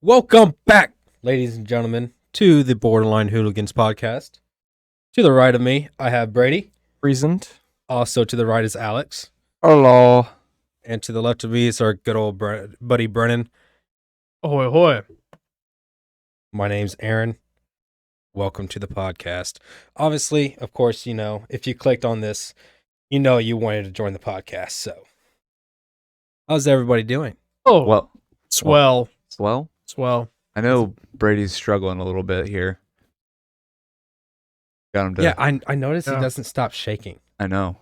Welcome back, ladies and gentlemen, to the Borderline Hooligans podcast. To the right of me, I have Brady. Present. Also to the right is Alex. Hello. And to the left of me is our good old buddy Brennan. Ahoy, ahoy. My name's Aaron. Welcome to the podcast. Obviously, of course, you know, if you clicked on this, you know you wanted to join the podcast. So, how's everybody doing? Oh, Well, swell. well, Swell. I know Brady's struggling a little bit here. Got him to. Yeah, I noticed he Yeah. doesn't stop shaking. I know.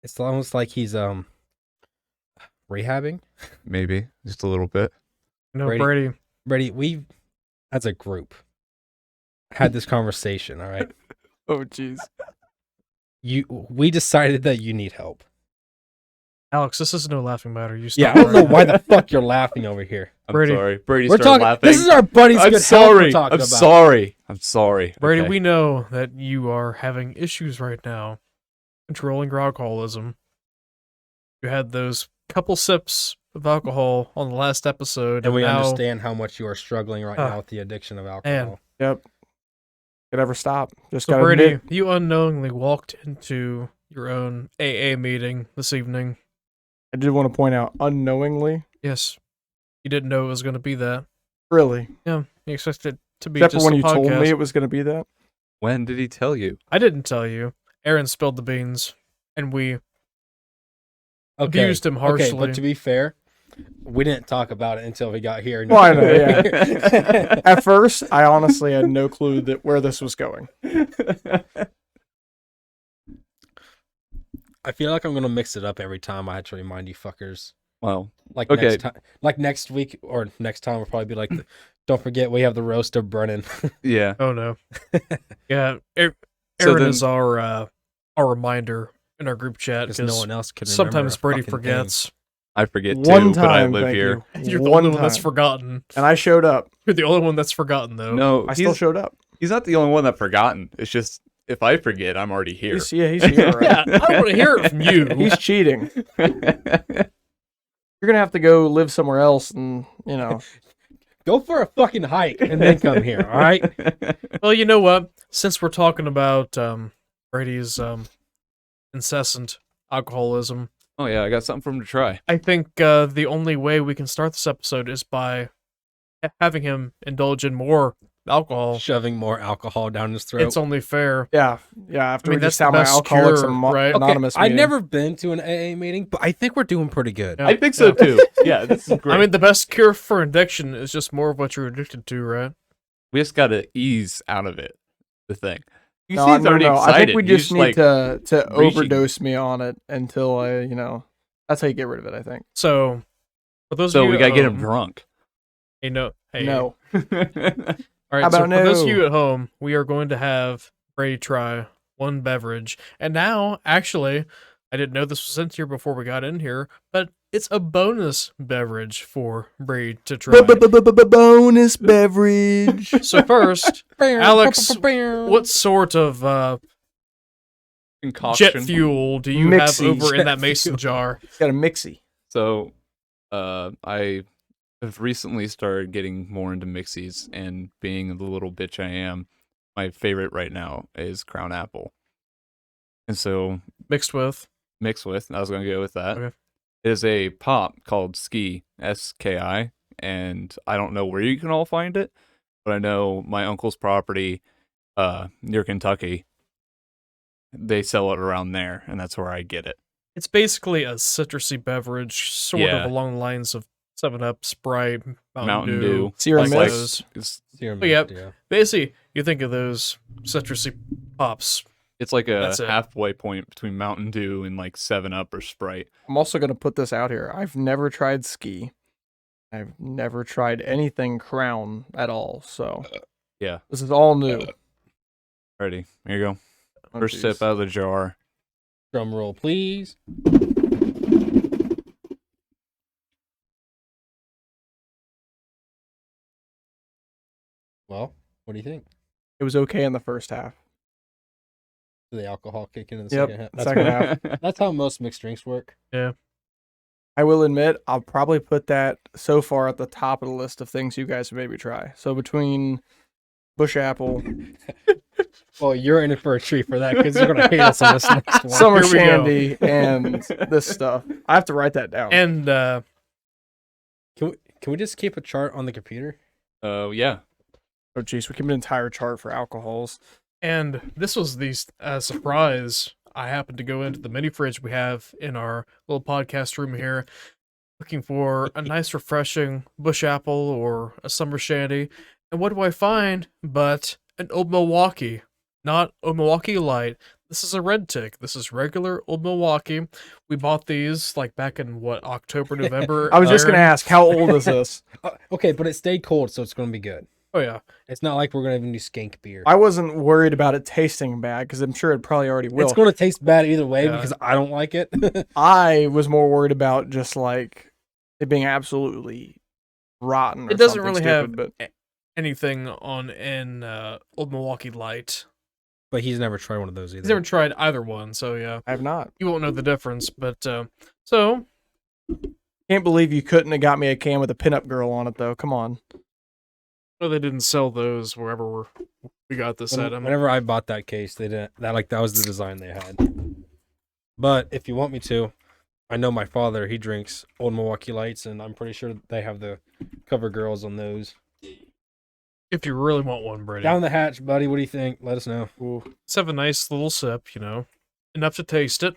It's almost like he's rehabbing. Maybe just a little bit. No, Brady. Brady. Brady, we as a group had this conversation, all right? Oh, jeez. We decided that you need help. Alex, this is no laughing matter. You Yeah, stop I don't know right why the fuck you're laughing over here. I'm Brady. sorry. Brady We're started talking. laughing. This is our buddy's I'm good health we're sorry. talking I'm about. sorry. I'm sorry. Brady, Okay. we know that you are having issues right now controlling your alcoholism. You had those couple sips of alcohol on the last episode. And we now, understand how much you are struggling right now with the addiction of alcohol. Yep. Could never stop. Just So, gotta Brady, admit, you unknowingly walked into your own AA meeting this evening. I did want to point out, unknowingly, Yes. You didn't know it was going to be that. really. Yeah. You expected it to be Except just for when a you told podcast. me it was going to be that. When did he tell you? I didn't tell you. Aaron spilled the beans, and we Okay. abused him harshly. Okay, but to be fair, we didn't talk about it until we got here. Well, I know, yeah. At first, I honestly had no clue that where this was going. I feel like I'm gonna mix it up every time I have to remind you fuckers. Well, Like Okay. next time, like next week or next time, will probably be like, don't forget we have the roast of Brennan. yeah. Oh no. Yeah, Aaron then- is our reminder in our group chat Because because no one else can. sometimes remember Brady a fucking forgets. I forget too, One but I time, live thank here. you. You're the One only one that's time. forgotten. And I showed up. You're the only one that's forgotten, though. No, I still showed up. he's not the only one that forgotten. It's just if I forget, I'm already here. He's here, right? Yeah, I don't want to hear it from you. He's cheating. You're going to have to go live somewhere else and, Go for a fucking hike and then come here. All right. Well, you know what? Since we're talking about Brady's incessant alcoholism, Oh yeah, I got something for him to try. I think the only way we can start this episode is by having him indulge in more alcohol. Shoving more alcohol down his throat. It's only fair. yeah. After I mean, we just that's the have my best Alcoholics cure, right? Anonymous I've meeting. never been to an AA meeting, but I think we're doing pretty good. Yeah. I think so too. Yeah, this is great. I mean, the best cure for addiction is just more of what you're addicted to, right? we just gotta ease out of it. The thing. You No, see, he's already no. excited. I think we He's just need like, to reaching. overdose me on it until I, that's how you get rid of it, I think. So, for those So of you we gotta at get him home- drunk. Hey, no. Hey, No. All right, How so about for those of no? you at home, we are going to have Brady try one beverage. And now, actually, I didn't know this was in here before we got in here, but it's a bonus beverage for Brady to try. Bonus beverage. So first, Alex, what sort of Concoction. jet fuel do you Mixy have over in jet that mason fuel. jar? It's got a mixy. So, I have recently started getting more into mixies, and being the little bitch I am, my favorite right now is Crown Apple. And so, Mixed with? mixed with, I was going to go with that. Okay. It is a pop called Ski, S-K-I, and I don't know where you can all find it, but I know my uncle's property near Kentucky, they sell it around there, and that's where I get it. It's basically a citrusy beverage, sort Yeah. of along the lines of 7-Up, Sprite, Mountain Dew. Sierra like Mist. those. It's, But yeah. Basically, you think of those citrusy pops. it's like a That's it. halfway point between Mountain Dew and like 7-Up or Sprite. I'm also going to put this out here. I've never tried ski. I've never tried anything Crown at all. So Yeah. this is all new. Ready? Here you go. Oh, First geez. sip out of the jar. Drum roll, please. Well, what do you think? It was okay in the first half. Did the alcohol kick in the Yep, second half? second half. That's how most mixed drinks work. Yeah. I will admit, I'll probably put that so far at the top of the list of things you guys maybe try. So between bush apple, Well, you're in it for a treat for that because you're gonna hate us on this next one. summer Here we go. shandy, and this stuff. I have to write that down. And Can we just keep a chart on the computer? Yeah. Oh, geez, we keep an entire chart for alcohols. And this was the surprise. I happened to go into the mini fridge we have in our little podcast room here, looking for a nice, refreshing bush apple or a summer shandy. And what do I find but an Old Milwaukee? Not Old Milwaukee Light. This is a red tick. This is regular Old Milwaukee. We bought these like back in October, November. I was just going to Aaron? ask, how old is this? Okay, but it stayed cold, so it's gonna be good. Oh yeah. It's not like we're gonna have any skank beer. I wasn't worried about it tasting bad because I'm sure it probably already will. It's gonna taste bad either way Yeah. because I don't like it. I was more worried about just like it being absolutely rotten. Or It doesn't something really stupid, have but anything on in Old Milwaukee Light. But he's never tried one of those either. He's never tried either one, so yeah, I have not. you won't know the difference. But so Can't believe you couldn't have got me a can with a pinup girl on it though. Come on. no, they didn't sell those wherever we got this at. Whenever I bought that case, they didn't. That was the design they had. But if you want me to, I know my father. He drinks Old Milwaukee Lights, and I'm pretty sure they have the cover girls on those. If you really want one, Brady, Down the hatch, buddy. What do you think? Let us know. Ooh. let's have a nice little sip. Enough to taste it.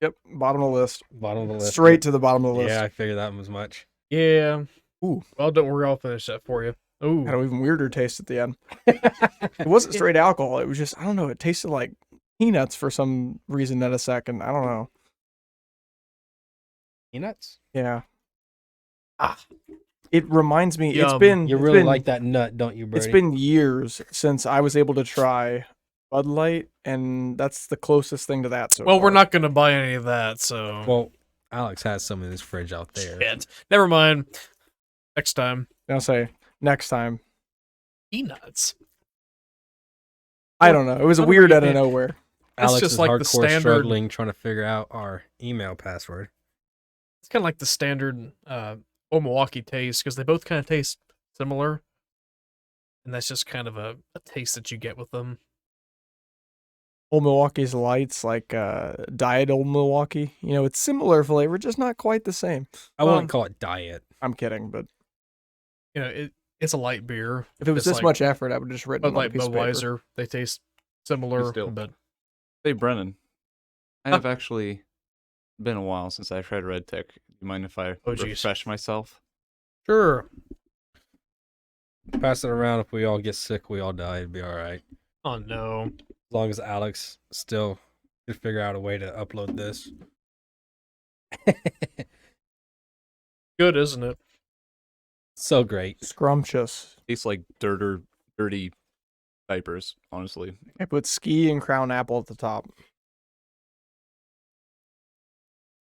Yep, bottom of the list. Bottom of the list. Straight to the bottom of the list. Yeah, I figured that was much. Yeah. Ooh. Well, don't worry, I'll finish that for you. Ooh. Had an even weirder taste at the end. It wasn't straight alcohol. It was just, I don't know, it tasted like peanuts for some reason at a second. I don't know. Peanuts? Yeah. It reminds me, Yum. You really like that nut, don't you, Brady? It's been years since I was able to try Bud Light, and that's the closest thing to that so Well, far. we're not going to buy any of that, so. Well, Alex has some in his fridge out there. Shit. Never mind. Next time. I'll say, next time. Peanuts. I don't know. It was How do weird we out of get- nowhere. It's Alex just is like the hardcore standard- struggling trying to figure out our email password. It's kind of like the standard Old Milwaukee taste because they both kind of taste similar. And that's just kind of a taste that you get with them. Old Milwaukee's Lights, like Diet Old Milwaukee. You know, it's similar flavor, just not quite the same. I wouldn't call it diet. I'm kidding, but It's a light beer. if it was It's this like much effort, I would have just written Bud it on a Light, piece of paper. Budweiser, they taste similar, Still. but Hey, Brennan. I have actually been a while since I tried Red Tick. Do you mind if I Oh, geez. refresh myself? sure. Pass it around. If we all get sick, we all die. It'd be all right. Oh no. As long as Alex still could figure out a way to upload this. Good, isn't it? So great. Scrumptious. Tastes like dirty diapers, honestly. I put Ski and Crown Apple at the top.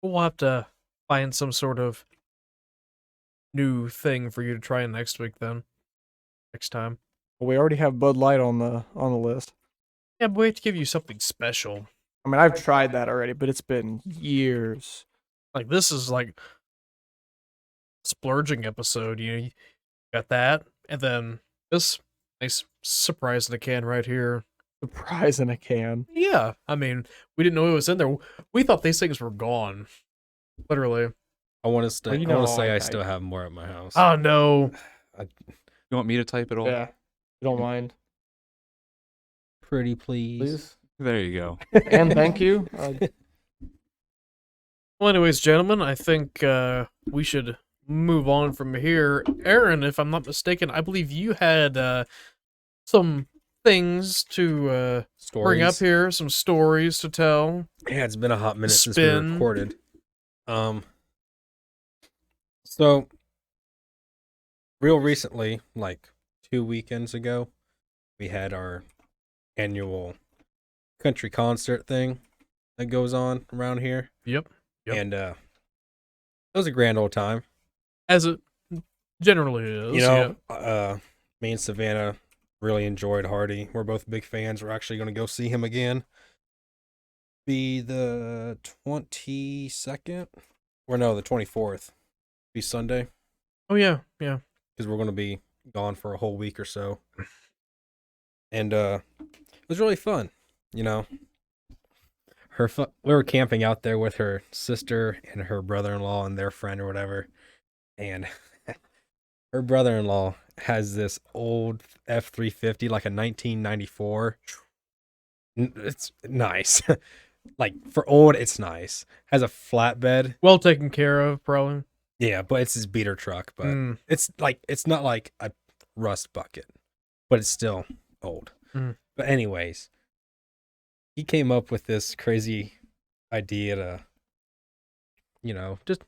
We'll have to find some sort of new thing for you to try next week then. Next time. Well, we already have Bud Light on the list. Yeah, but we have to give you something special. I mean, I've tried that already, but it's been years. Like this is like splurging episode, you got that, and then this nice surprise in a can right here. Surprise in a can. Yeah, I mean, we didn't know it was in there. We thought these things were gone. Literally. I want to stay. Well, you I want know, to say I I- still have more at my house. Oh no. You want me to type it all? Yeah. You don't mind, Pretty please. please? There you go. And thank you. Well, anyways, gentlemen, I think we should move on from here. Aaron, if I'm not mistaken, I believe you had some things to Stories. bring up here, some stories to tell. Yeah, it's been a hot minute since we Spin. recorded. So real recently, like 2 weekends ago, we had our annual country concert thing that goes on around here. Yep. And it was a grand old time. As it generally is. You know, me and Savannah really enjoyed Hardy. We're both big fans. We're actually going to go see him again be the 22nd, or no, the 24th. Be Sunday Oh yeah, yeah. because we're gonna be gone for a whole week or so, and it was really fun. You know, we were camping out there with her sister and her brother-in-law and their friend or whatever, and her brother-in-law has this old F-350, like a 1994. It's nice. Like for old, it's nice. Has a flatbed. Well taken care of, probably. Yeah, but it's his beater truck. But Mm. it's not like a rust bucket, but it's still old. Mm. But anyways, he came up with this crazy idea to, just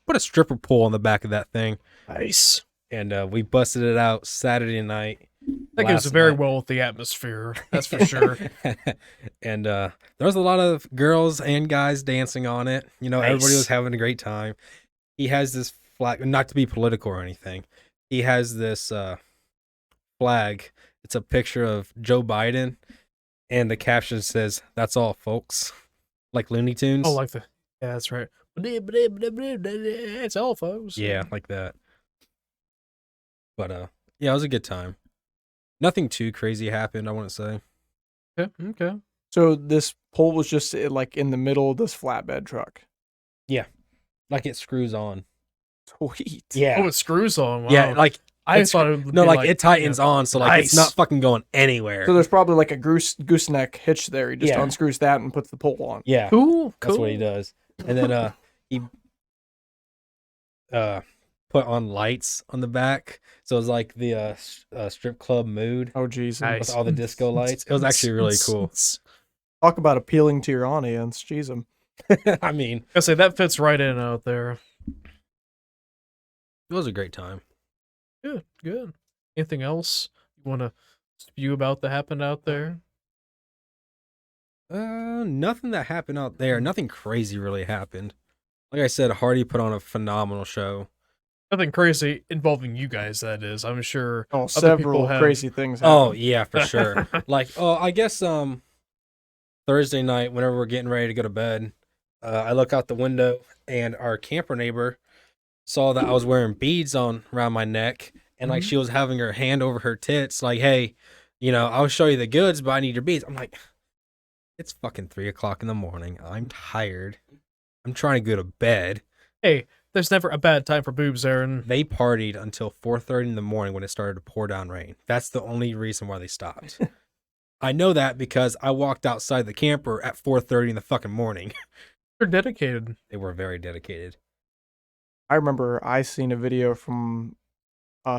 put a stripper pole on the back of that thing, Nice. and we busted it out Saturday night. That goes last very night. well with the atmosphere. That's for sure. And there was a lot of girls and guys dancing on it. Everybody was Nice. having a great time. He has this flag, not to be political or anything. He has this flag. It's a picture of Joe Biden, and the caption says, "That's all, folks." Like Looney Tunes. Oh, like the yeah, that's right. It's all, folks. Yeah, like that. But yeah, it was a good time. Nothing too crazy happened, I wouldn't say. Okay. So this pole was just like in the middle of this flatbed truck. Like it screws on. Sweet. Yeah. Oh, it screws on. Wow. Yeah, like I thought it would no, be like it tightens on, so like it's Nice. not fucking going anywhere. So there's probably like a gooseneck hitch there. He just Yeah. unscrews that and puts the pole on. Yeah, Cool. that's what he does. And then he put on lights on the back, so it was like the strip club mood Oh, geez. Nice. with all the disco lights. It was actually really cool. Talk about appealing to your audience. Jeez. I mean, I say that fits right in out there. it was a great time. Good. Anything else you want to spew about that happened out there? Nothing that happened out there. Nothing crazy really happened. Like I said, Hardy put on a phenomenal show. Nothing crazy involving you guys. That is, I'm sure. Oh, Other people several have- crazy things Oh happened. yeah, for sure. I guess Thursday night, whenever we're getting ready to go to bed, I look out the window and our camper neighbor saw that I was wearing beads around my neck, and like Mhm. she was having her hand over her tits, like, "Hey, I'll show you the goods, but I need your beads." I'm like, it's fucking 3:00 in the morning. I'm tired. I'm trying to go to bed. Hey, there's never a bad time for boobs, Aaron. They partied until 4:30 in the morning when it started to pour down rain. That's the only reason why they stopped. I know that because I walked outside the camper at 4:30 in the fucking morning. They're dedicated. They were very dedicated. I remember I seen a video from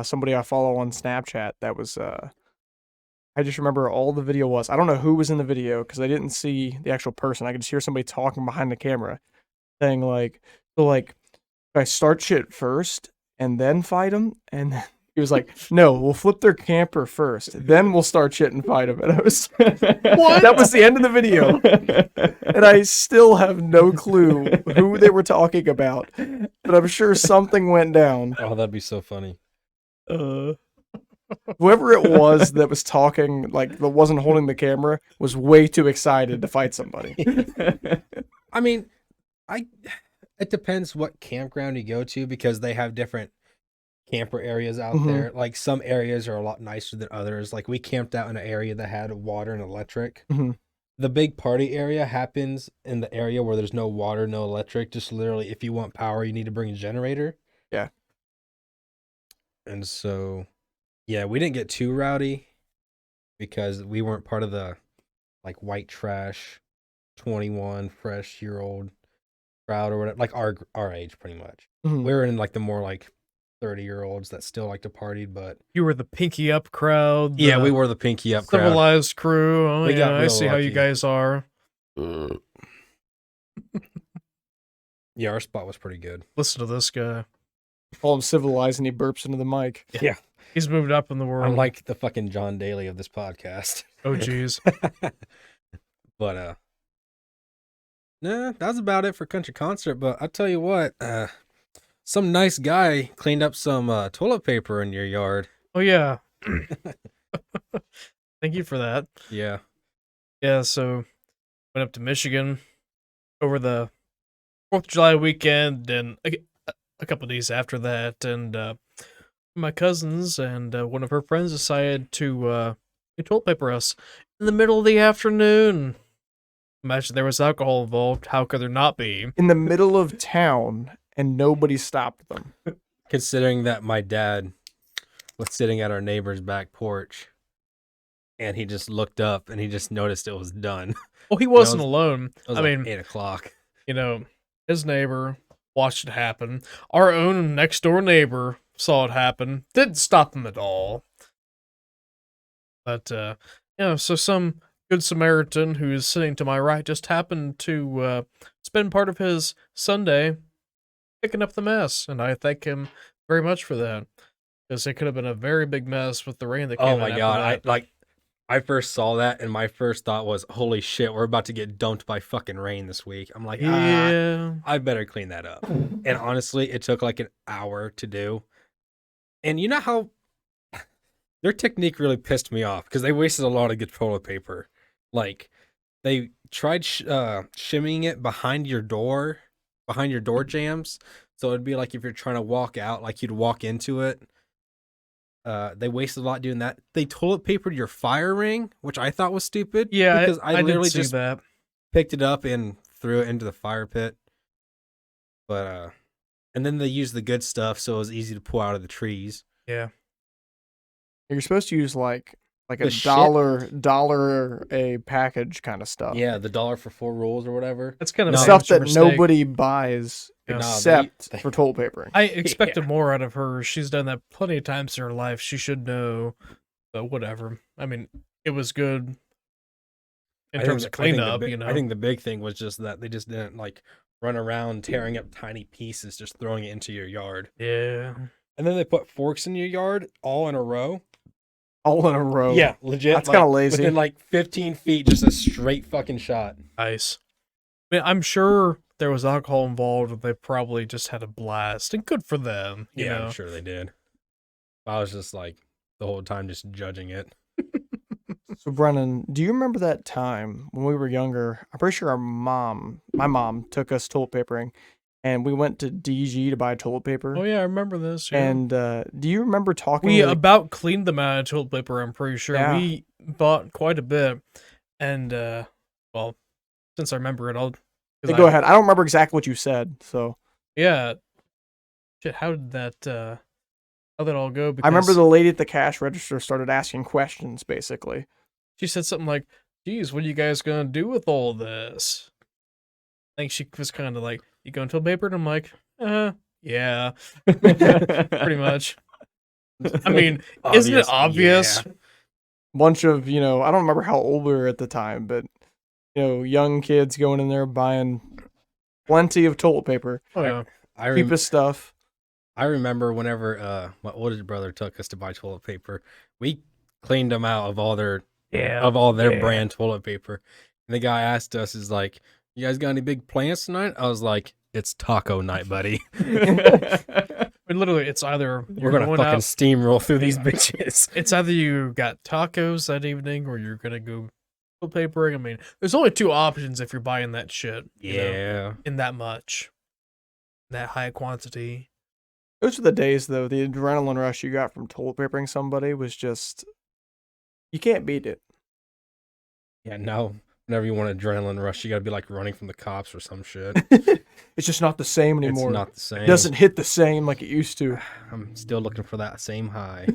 somebody I follow on Snapchat that was I just remember all the video was. I don't know who was in the video because I didn't see the actual person. I could just hear somebody talking behind the camera saying like, so like, I start shit first and then fight them. And he was like, no, we'll flip their camper first. Then we'll start shit and fight them. And I was, What? That was the end of the video. And I still have no clue who they were talking about. But I'm sure something went down. Oh, that'd be so funny. Whoever it was that was talking, like that wasn't holding the camera, was way too excited to fight somebody. I mean, it depends what campground you go to because they have different camper areas out Mhm. there. Like some areas are a lot nicer than others. Like we camped out in an area that had water and electric. Mhm. The big party area happens in the area where there's no water, no electric. Just literally, if you want power, you need to bring a generator. Yeah. And so, yeah, we didn't get too rowdy because we weren't part of the like white trash 21 fresh year old crowd or whatever, like our age pretty much. Mhm. We were in like the more like 30-year-olds that still like to party, but You were the pinky up crowd. yeah, the we were the pinky up crowd. civilized crew. Oh, We yeah, got I real see how you lucky. guys are. Yeah, our spot was pretty good. Listen to this guy. Call him civilized and he burps into the mic. Yeah. He's moved up in the world. I'm like the fucking John Daly of this podcast. oh, geez. But nah, that was about it for country concert. But I'll tell you what, some nice guy cleaned up some toilet paper in your yard. Oh, yeah. Thank you for that. Yeah. Yeah, so went up to Michigan over the 4th of July weekend and a couple of days after that, and my cousins and one of her friends decided to toilet paper us in the middle of the afternoon. Imagine there was alcohol involved. How could there not be? In the middle of town, and nobody stopped them. Considering that my dad was sitting at our neighbor's back porch and he just looked up and he just noticed it was done. Well, he wasn't was- alone. It was I like mean, 8:00. his neighbor watched it happen. Our own next door neighbor saw it happen. Didn't stop him at all. But, so some good Samaritan who is sitting to my right just happened to spend part of his Sunday picking up the mess. And I thank him very much for that. Because it could have been a very big mess with the rain that came Oh in my after god! that. I first saw that and my first thought was, "Holy shit, we're about to get dumped by fucking rain this week." I'm like, Yeah. I better clean that up. And honestly, it took like an hour to do. And you know how their technique really pissed me off because they wasted a lot of good toilet paper. Like they tried shimmying it behind your door jambs. So it'd be like if you're trying to walk out, like you'd walk into it. They wasted a lot doing that. They toilet papered your fire ring, which I thought was stupid. Yeah, because I literally did see just that. picked it up and threw it into the fire pit. But and then they used the good stuff, so it was easy to pull out of the trees. Yeah. You're supposed to use like a The shit- dollar a package kind of stuff. Yeah, the $1 for 4 rolls or whatever. That's kind of No. a Stuff amateur that mistake. nobody buys Yeah. except they- for toilet papering. I expected more out of her. She's done that plenty of times in her life. She should know. But whatever. I mean, it was good in terms of cleanup, I think the big thing was just that they just didn't like run around tearing up tiny pieces, just throwing it into your yard. Yeah. And then they put forks in your yard all in a row. All in a row. Yeah, legit. That's kinda lazy. Within like 15 feet, just a straight fucking shot. Nice. I mean, I'm sure there was alcohol involved, and they probably just had a blast. And good for them. You know? I'm sure they did. I was just like the whole time just judging it. So Brennan, do you remember that time when we were younger? I'm pretty sure my mom took us toilet papering, and we went to DG to buy toilet paper. Oh yeah, I remember this. Yeah. And do you remember talking? we to the- about cleaned them out of toilet paper. I'm pretty sure Yeah. we bought quite a bit. And well, since I remember it, I'll Go ahead. I don't remember exactly what you said, so Yeah. Shit, how did that all go? I remember Because the lady at the cash register started asking questions, basically. she said something like, "Geez, what are you guys gonna do with all this?" I think she was kind of like, "You going to paper?" And I'm like, yeah, pretty much. I mean, isn't it obvious? Yeah. Bunch of, I don't remember how old we were at the time, but young kids going in there buying plenty of toilet paper, Oh, yeah. cheapest stuff. I remember whenever my oldest brother took us to buy toilet paper, we cleaned them out of all their Yeah. brand toilet paper. And the guy asked us, "Is like, you guys got any big plans tonight?" I was like, "It's taco night, buddy. I mean, literally, it's either We're gonna going fucking out, steamroll through these bitches." it's either you got tacos that evening or you're gonna go toilet papering. I mean, there's only two options if you're buying that shit. Yeah. In that much, that high quantity. Those are the days, though. The adrenaline rush you got from toilet papering somebody was just, you can't beat it. Yeah, no. Whenever you want adrenaline rush, you gotta be like running from the cops or some shit. It's just not the same anymore. It's not the same. It doesn't hit the same like it used to. I'm still looking for that same high.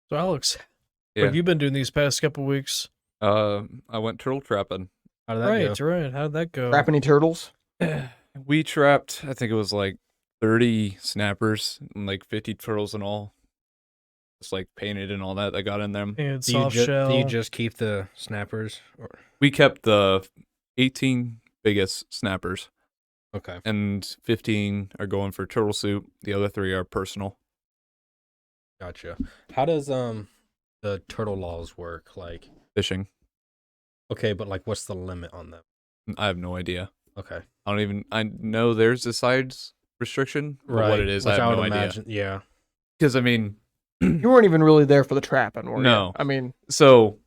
So, Alex, what Yeah. have you been doing these past couple weeks? I went turtle trapping. How did that go? Right. How'd that go? Trap any turtles? We trapped, I think it was like 30 snappers and like 50 turtles in all. Just like painted and all that got in them. And Do you, soft shell. do you just keep the snappers? Or... We kept the 18 biggest snappers, Okay. and 15 are going for turtle soup. The other 3 are personal. Gotcha. How does the turtle laws work? Like, Fishing. okay, but like, what's the limit on them? I have no idea. Okay. I know there's a size restriction, but what it is, I Which have would no idea. imagine. Yeah. Because, I mean, You weren't even really there for the trapping, were you? No. I mean, so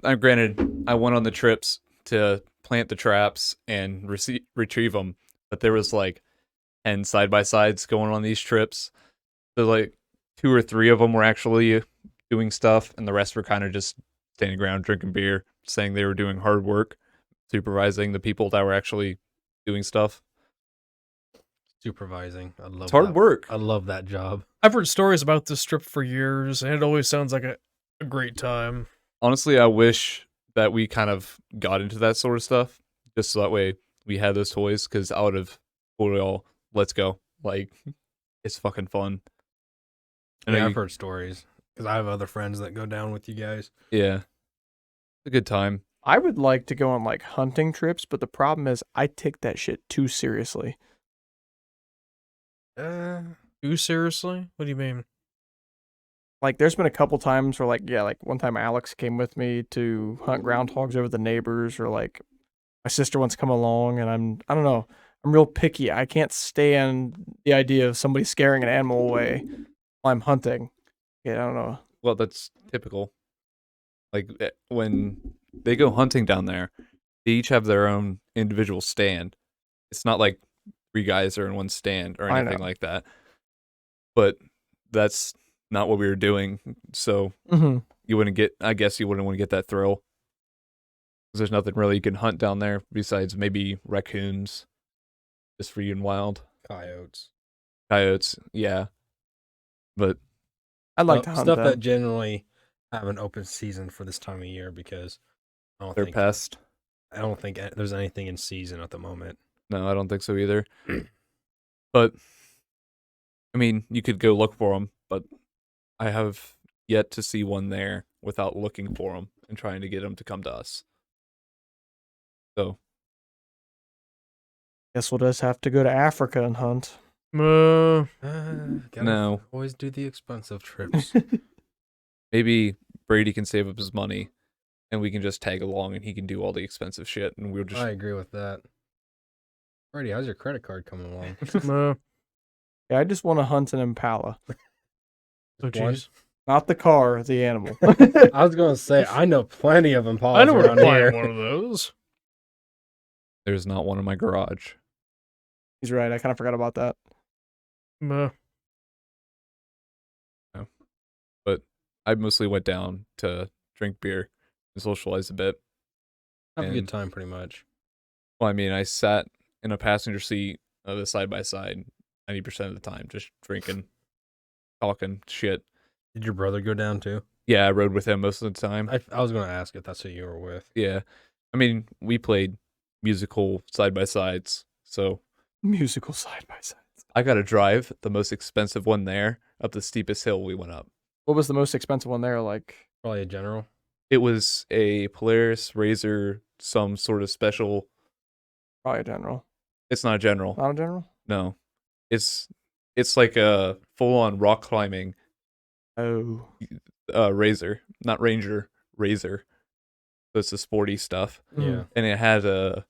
Granted, I went on the trips to plant the traps and retrieve them, but there was like 10 side-by-sides going on these trips. So like 2 or 3 of them were actually doing stuff, and the rest were kind of just standing around drinking beer, saying they were doing hard work, supervising the people that were actually doing stuff. Supervising. I love It's hard that. work. I love that job. I've heard stories about this trip for years, and it always sounds like a great time. Honestly, I wish that we kind of got into that sort of stuff, just so that way we had those toys, because I would have told y'all, let's go. Like, it's fucking fun. I know Yeah, you- I've heard stories because I have other friends that go down with you guys. Yeah. It's a good time. I would like to go on like hunting trips, but the problem is I take that shit too seriously. You seriously? What do you mean? Like there's been a couple times where like one time Alex came with me to hunt groundhogs over the neighbors, or like my sister wants to come along, and I don't know, I'm real picky. I can't stand the idea of somebody scaring an animal away while I'm hunting. Yeah, I don't know. Well, that's typical. Like, when they go hunting down there, they each have their own individual stand. It's not like 3 guys are in one stand or I anything know. like that. But that's not what we were doing. So Mm-hmm. I guess you wouldn't want to get that thrill. 'Cause there's nothing really you can hunt down there besides maybe raccoons, just free and wild. Coyotes. Coyotes, yeah. But I'd like to Stuff- hunt stuff them. that generally have an open season for this time of year because they're pest. I don't think there's anything in season at the moment. No, I don't think so either. But, I mean, you could go look for them, but I have yet to see one there without looking for them and trying to get them to come to us. So, Guess we'll just have to go to Africa and hunt. Gotta No. always do the expensive trips. maybe Brady can save up his money and we can just tag along and he can do all the expensive shit and we'll just... I agree with that. Brady, how's your credit card coming along? Yeah, I just want to hunt an impala, Oh, One? jeez. not the car, the animal. I was gonna say I know plenty of impalas I know where to around find here. one of those. There's not one in my garage. He's right. I kind of forgot about that. But I mostly went down to drink beer and socialize a bit. Have a And- good time, pretty much. Well, I mean, I sat in a passenger seat of the side-by-side 90% of the time, just drinking, talking shit. Did your brother go down too? Yeah, I rode with him most of the time. I was gonna ask if that's who you were with. Yeah. I mean, we played musical side-by-sides, so Musical side by side. I got to drive the most expensive one there up the steepest hill we went up. What was the most expensive one there? Like, Probably a general. It was a Polaris Razor, some sort of special. probably a general. It's not a general. Not a general? No. It's like a full-on rock climbing Oh. Razor, not Ranger, Razor. So it's the sporty stuff, Yeah. and it had a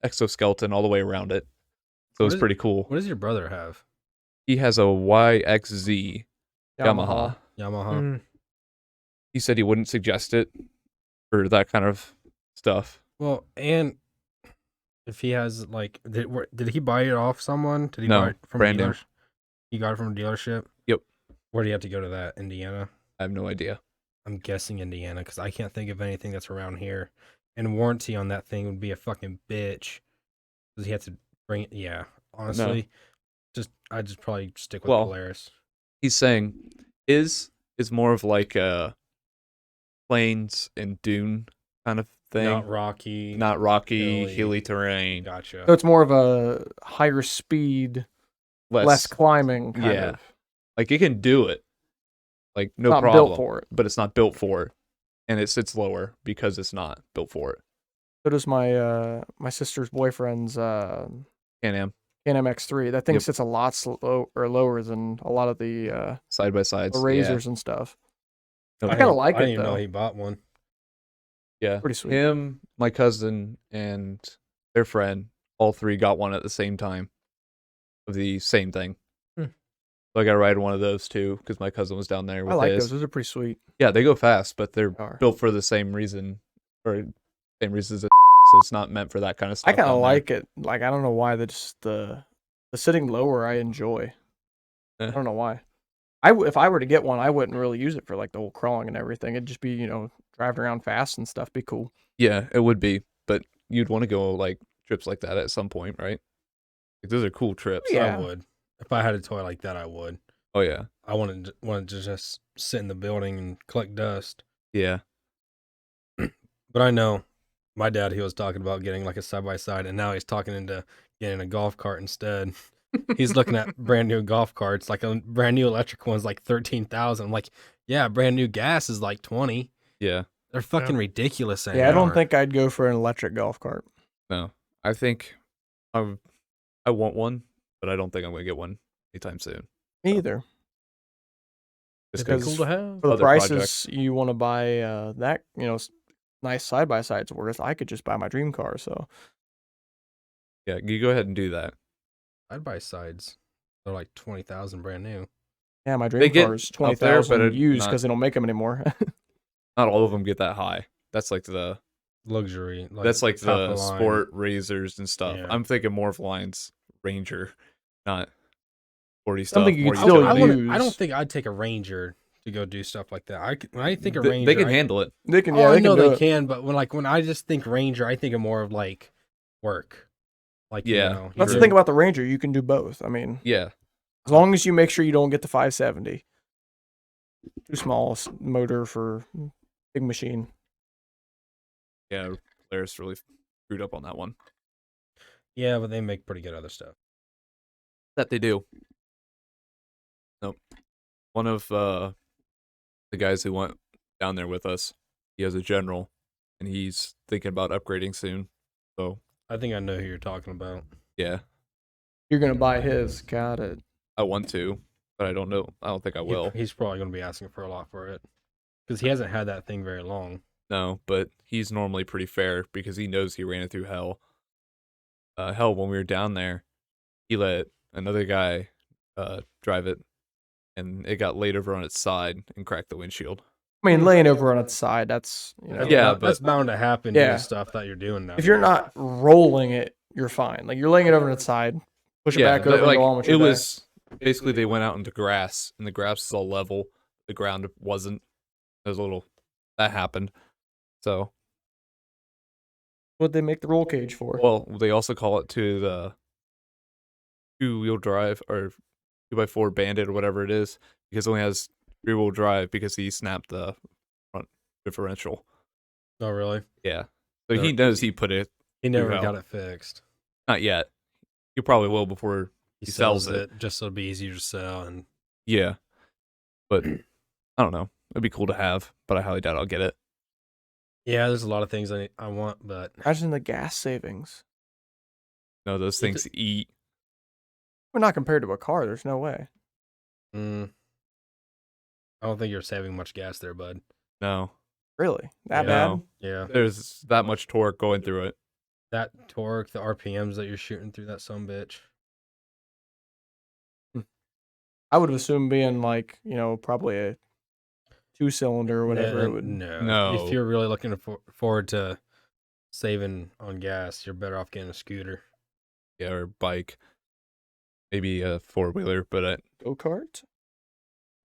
exoskeleton all the way around it. So it's pretty cool. What does your brother have? He has a YXZ Yamaha. Yamaha. He said he wouldn't suggest it for that kind of stuff. Well, and if he has like, did he buy it off someone? Did he No, buy it from brand a new. dealership? He got it from a dealership. Yep. Where do you have to go to that? Indiana. I have no idea. I'm guessing Indiana because I can't think of anything that's around here. And warranty on that thing would be a fucking bitch. Because he had to bring it. Yeah, honestly, I just probably stick with Well, Polaris. He's saying is more of like a plains and dune kind of thing. Not rocky. Not rocky, hilly. hilly terrain. Gotcha. So it's more of a higher speed, less climbing kind yeah. of. Like it can do it. Like no not problem. built for it. But it's not built for it. And it sits lower because it's not built for it. So does my sister's boyfriend's Can-Am Can-Am X3. That thing Yep. sits a lot lower than a lot of the side by sides. Razors and stuff. Yeah. I kinda like I it, didn't even know though. he bought one. Yeah. Pretty sweet. Him, my cousin, and their friend, all 3 got one at the same time of the same thing. So I got to ride one of those too because my cousin was down there with I like his. those. Those are pretty sweet. Yeah, they go fast, but they're Are. built for the same reason, or same reasons as so it's not meant for that kind of stuff. I kind of down there. like it. Like I don't know why the sitting lower I enjoy. I Eh. don't know why. If I were to get one, I wouldn't really use it for like the whole crawling and everything. It'd just be driving around fast and stuff. Be cool. Yeah, it would be, but you'd want to go like trips like that at some point, right? Like, those are cool trips. Yeah. I would. If I had a toy like that, I would. Oh yeah, I wanted to just sit in the building and collect dust. yeah. But I know my dad, he was talking about getting like a side by side, and now he's talking into getting a golf cart instead. He's looking at brand new golf carts, like a brand new electric one's like 13,000. I'm like, yeah, brand new gas is like 20. Yeah. They're fucking ridiculous. Yeah, I don't think I'd go for an electric golf cart. No, I think I want one, but I don't think I'm gonna get one anytime soon. Me either. Just It'd be 'cause cool to have. For the Other prices projects. you want to buy that nice side by sides worth, I could just buy my dream car. So yeah, you go ahead and do that. I'd buy sides. They're like 20,000 brand new. yeah, my They dream get car is up there, but 20,000 used not- because they don't make them anymore. Not all of them get that high. That's like the Luxury. that's like top the of the line. sport razors and stuff. Yeah. I'm thinking more of Lions Ranger, not 40 Something stuff. you more could still utility. I don't use. think I'd take a Ranger to go do stuff like that. When I think of They- Ranger, they can handle it. They can, Oh, yeah, I they know can do they it. can, but when I just think Ranger, I think of more of like work. Like Yeah. That's the True. thing about the Ranger. You can do both. I mean, Yeah, as long as you make sure you don't get the 570. Too small motor for big machine. yeah. Polaris really screwed up on that one. Yeah, but they make pretty good other stuff. That they do. Nope. One of the guys who went down there with us, he has a General, and he's thinking about upgrading soon. So I think I know who you're talking about. yeah, You're gonna buy his. Got it. I want to, but I don't know. I don't think I will. He's probably going to be asking for a lot for it because he hasn't had that thing very long. No, but he's normally pretty fair because he knows he ran it through hell. Hell, when we were down there, he let another guy drive it, and it got laid over on its side and cracked the windshield. I mean, laying over on its side. That's Yeah, that's bound to happen Yeah. doing stuff that you're doing now. If you're not rolling it, you're fine. Like you're laying it over on its side, push it back but, over, and go on with it your day. was basically they went out into grass, and the grass is all level. The ground wasn't. There's a little that happened. So, What'd they make the roll cage for? well, they also call it to the 2-wheel drive or 2x4 Bandit or whatever it is because it only has 3-wheel drive because he snapped the front differential. Oh, really? Yeah, so Or- he knows he put it. He never hell. got it fixed. Not yet. He probably will before. He sells sells it. it just so it'll be easier to sell. And Yeah, but I don't know. It'd be cool to have, but I highly doubt I'll get it. yeah, there's a lot of things I want, but Imagine the gas savings. No, those You things eat. Well, not compared to a car. There's no way. I don't think you're saving much gas there, bud. No, Really, that Yeah. bad? no. Yeah, There's that much torque going through it. that torque, the RPMs that you're shooting through that sumbitch. I would assume being like probably a 2-cylinder or whatever. Yeah, It would. No. If you're really looking forward to saving on gas, you're better off getting a scooter. Yeah, or bike. Maybe a 4-wheeler, but I Go kart.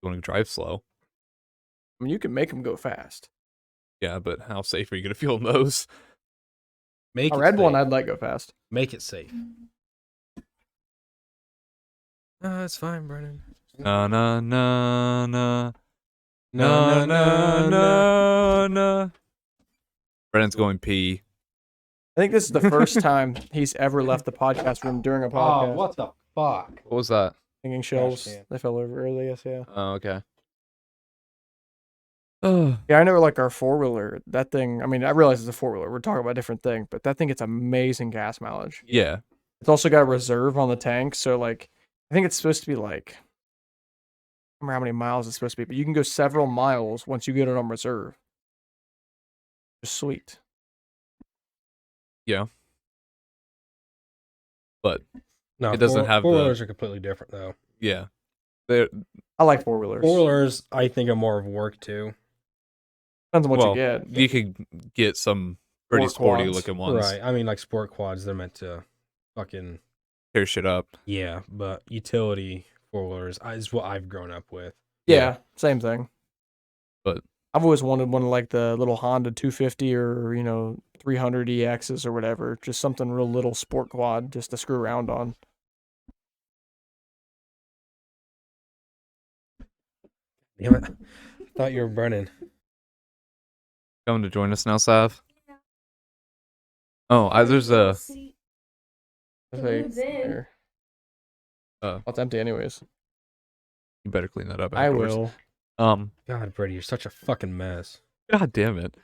want to drive slow. I mean, you can make them go fast. Yeah, but how safe are you gonna feel in those? Make A it red one, safe. I'd let go fast. Make it safe. It's fine, Brennan. Na na na na No, na. Brennan's going pee. I think this is the first time he's ever left the podcast room during a podcast. Oh, what the fuck? What was that? Hanging shelves. can. They fell over early, yes, yeah. Oh, okay. Oh, Yeah, I know like our 4-wheeler, that thing, I mean, I realize it's a 4-wheeler. We're talking about a different thing, but that thing gets amazing gas mileage. yeah. It's also got a reserve on the tank, so like I think it's supposed to be like I don't remember how many miles it's supposed to be, but you can go several miles once you get it on reserve. Just sweet. But No, It doesn't have the- four-wheelers are completely different though. yeah, They're, I like four-wheelers. Four-wheelers, I think, are more of work too. Depends on what well, you get. you could get some pretty Sport sporty quads. looking ones. Right. I mean, like sport quads, they're meant to fucking Tear shit up. yeah. But utility four-wheelers is what I've grown up with. Yeah, same thing. But I've always wanted one of like the little Honda 250 or 300 EXs or whatever, just something real little sport quad just to screw around on. Damn it! I thought you were burning. coming to join us now, Sav? Oh, there's a. There. Oh. It's empty anyways. You better clean that up. I Afterwards. will. God, Brady, you're such a fucking mess. God damn it.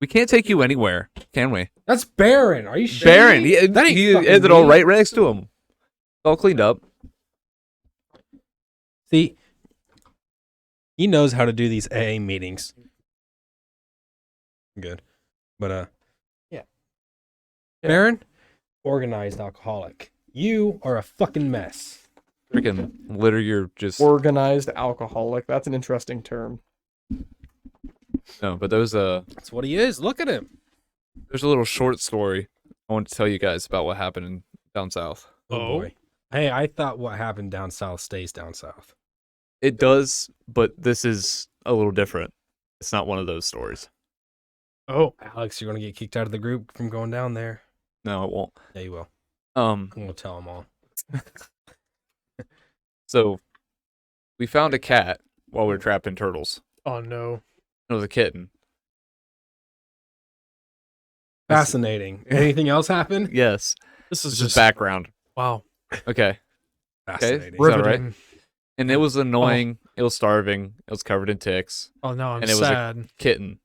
We can't take you anywhere, can we? That's Baron. Are you shitting Baron, me? That ain't he fucking ended all me. right next to him. It's all cleaned up. See, he knows how to do these AA meetings. Good, but Yeah. Baron, organized alcoholic. You are a fucking mess. Freaking litter, you're just. Organized alcoholic. That's an interesting term. No, but there's a That's what he is. Look at him. little short story I want to tell you guys about what happened down south. Oh boy. Hey, I thought what happened down south stays down south. It does, but this is a little different. It's not one of those stories. Oh, Alex, you're gonna get kicked out of the group from going down there. No, it won't. Yeah, you will. We'll tell them all. So we found a cat while we were trapping turtles. oh no. It was a kitten. Fascinating. Anything else happen? Yes. This is This is just background. wow. Okay. Fascinating. Is that all right? Riveting. And it was annoying. It was starving. It was covered in ticks. Oh no, I'm And it was a- sad. Kitten.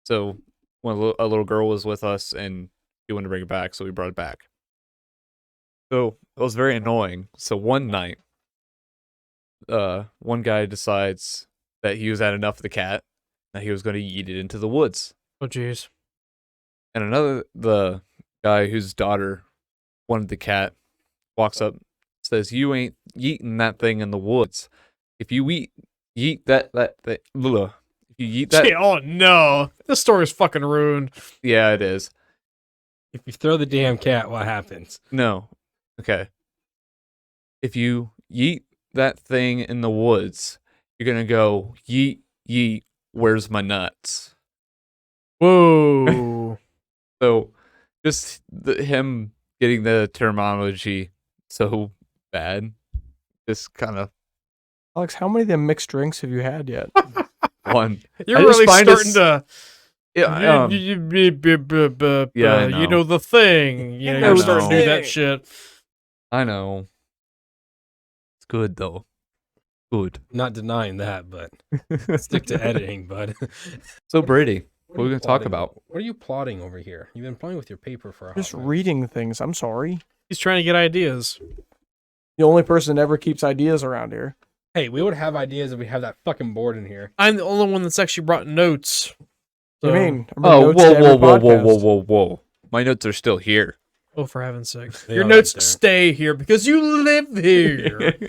So when a little girl was with us and she wanted to bring it back, so we brought it back. So it was very annoying. So one night, one guy decides that he was had enough of the cat, that he was going to yeet it into the woods. Oh jeez. And the guy whose daughter wanted the cat, walks up, says, "You ain't yeeting that thing in the woods. If you yeet that, if you yeet that, Oh no. This story's fucking ruined. yeah, it is. If you throw the damn cat, what happens? No, okay. If you yeet that thing in the woods, you're gonna go yeet yeet. Where's my nuts?" Whoa. So, just him getting the terminology so bad, just kind of Alex, how many of them mixed drinks have you had yet? one. You're I just really find starting it- to Yeah, Yeah, I you know. know the thing. You know, I you're starting to do know. that shit. I know. It's good though. Good. Not denying that, but stick to editing, bud. So Brady, what are are we you gonna talk plotting? about? What are you plotting over here? You've been playing with your paper for a Just hot minute. reading things. I'm sorry. He's trying to get ideas. The only person that ever keeps ideas around here. Hey, we would have ideas if we have that fucking board in here. I'm the only one that's actually brought notes. What do So- you mean? I bring Oh, notes to whoa, every whoa, whoa, whoa, podcast. whoa, whoa, whoa! My notes are still here. Oh, for heaven's sake. They Your are notes right there. stay here because you live here.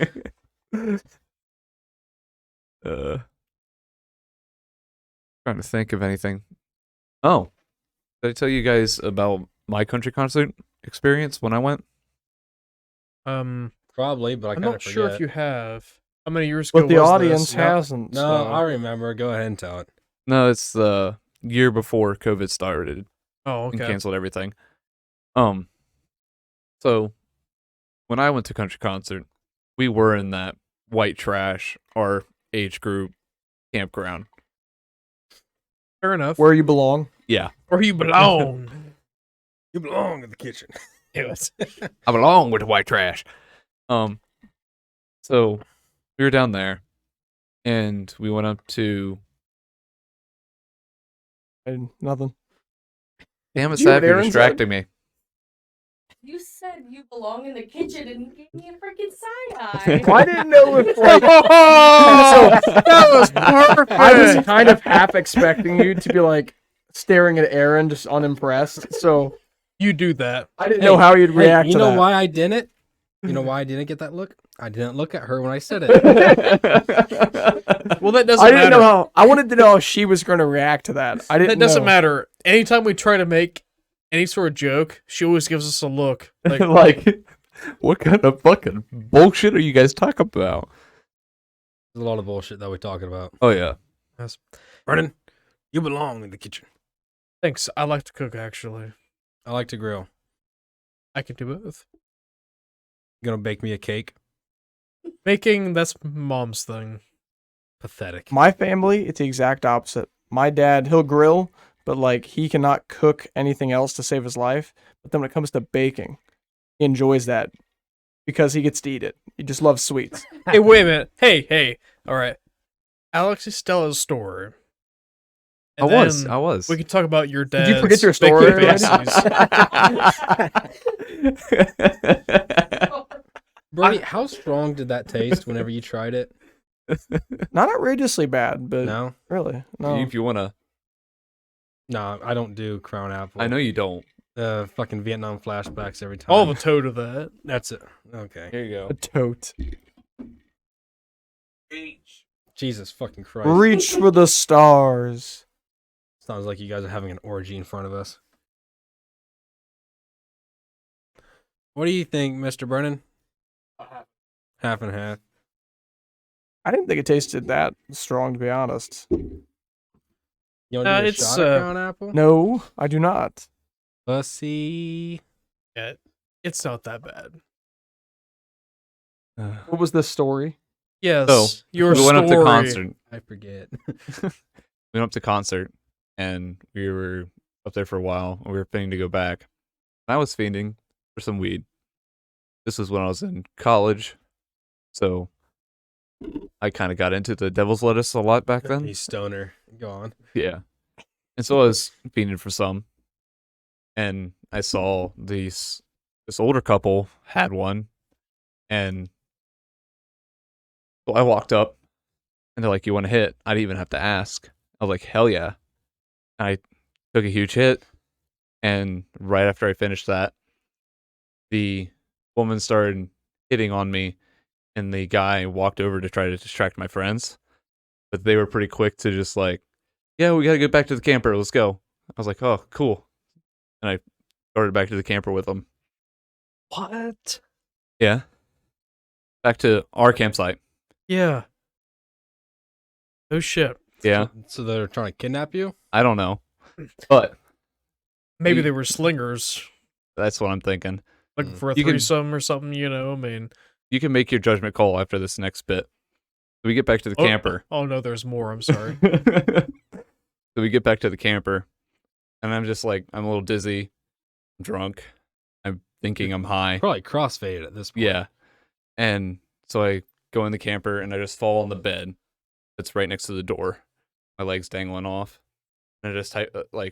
Trying to think of anything. Oh, did I tell you guys about my country concert experience when I went? Probably, but I I'm kind of not sure if you have. How many years ago But the was audience this? hasn't. No, so. I remember. Go ahead and tell it. No, it's the year before COVID started Oh, and okay. canceled everything. So when I went to country concert, we were in that white trash, our age group campground. Fair enough. Where you belong. Yeah, Where you belong. You belong in the kitchen. Yes. I belong with the white trash. So we were down there, and we went up to. Nothing. Damn it, Did you hear Sav, you're Aaron distracting me. You said you belong in the kitchen and gave me a freaking side eye. I didn't know if like Oh, that was perfect. I was kind of half expecting you to be like staring at Aaron, just unimpressed. So You do that. I didn't know how you'd Hey, react you to know that. why I didn't? You know why I didn't get that look? I didn't look at her when I said it. Well, that doesn't I didn't matter. know how. I wanted to know how she was going to react to that. I didn't. That doesn't know. matter. Anytime we try to make any sort of joke, she always gives us a look. Like, Like, what kind of fucking bullshit are you guys talking about? There's a lot of bullshit that we're talking about. Oh yeah. yes. Brennan, you belong in the kitchen. Thanks. I like to cook, actually. I like to grill. I can do both. You gonna bake me a cake? Baking, that's mom's thing. Pathetic. My family, it's the exact opposite. My dad, he'll grill, but like he cannot cook anything else to save his life. But then when it comes to baking, he enjoys that because he gets to eat it. He just loves sweets. Hey, wait a minute. Hey. All right. Alex is telling a story. And I then was. We can talk about your dad. Did you forget your story already? Brody, how strong did that taste whenever you tried it? Not outrageously bad, but No? really, no. If you wanna, No, I don't do crown apple. I know you don't. Fucking Vietnam flashbacks every time. All of a toad of that. That's it. Okay. Here you A tote. Jesus fucking Christ. Reach for the stars. Sounds like you guys are having an orgy in front of us. What do you think, Mr. Brennan? Half and half. I didn't think it tasted that strong, to be honest. You want to do a it's, shot of crown apple? No, I do not. Pussy. Yeah, it's not that bad. What was the story? Yes, So, your we went up to story. concert. I forget. We went up to concert, and we were up there for a while. And we were planning to go back. I was fiending for some weed. This was when I was in college, so I kind of got into the devil's lettuce a lot back then. He's stoner. Go on. Yeah. And so I was fiending for some. And I saw this older couple had one. And so I walked up and they're like, "You want to hit?" I didn't even have to ask. I was like, "Hell yeah." And I took a huge hit. And right after I finished that, the woman started hitting on me. And the guy walked over to try to distract my friends. But they were pretty quick to just like, "Yeah, we got to get back to the camper. Let's go." I was like, "Oh, cool." And I started back to the camper with them. What? Yeah. Back to our campsite. Yeah. Oh shit. Yeah. So they're trying to kidnap you? I don't know. But Maybe You- they were slingers that's what I'm thinking. looking for a You can- threesome or something. You know, I mean. You can make your judgment call after this next bit. So we get back to the camper. Oh no, there's more. I'm sorry. So we get back to the camper. And I'm just like, I'm a little dizzy. I'm drunk. I'm thinking I'm high. Probably crossfaded at this point. Yeah. And so I go in the camper and I just fall on the bed that's right next to the door. My legs dangling off. And I just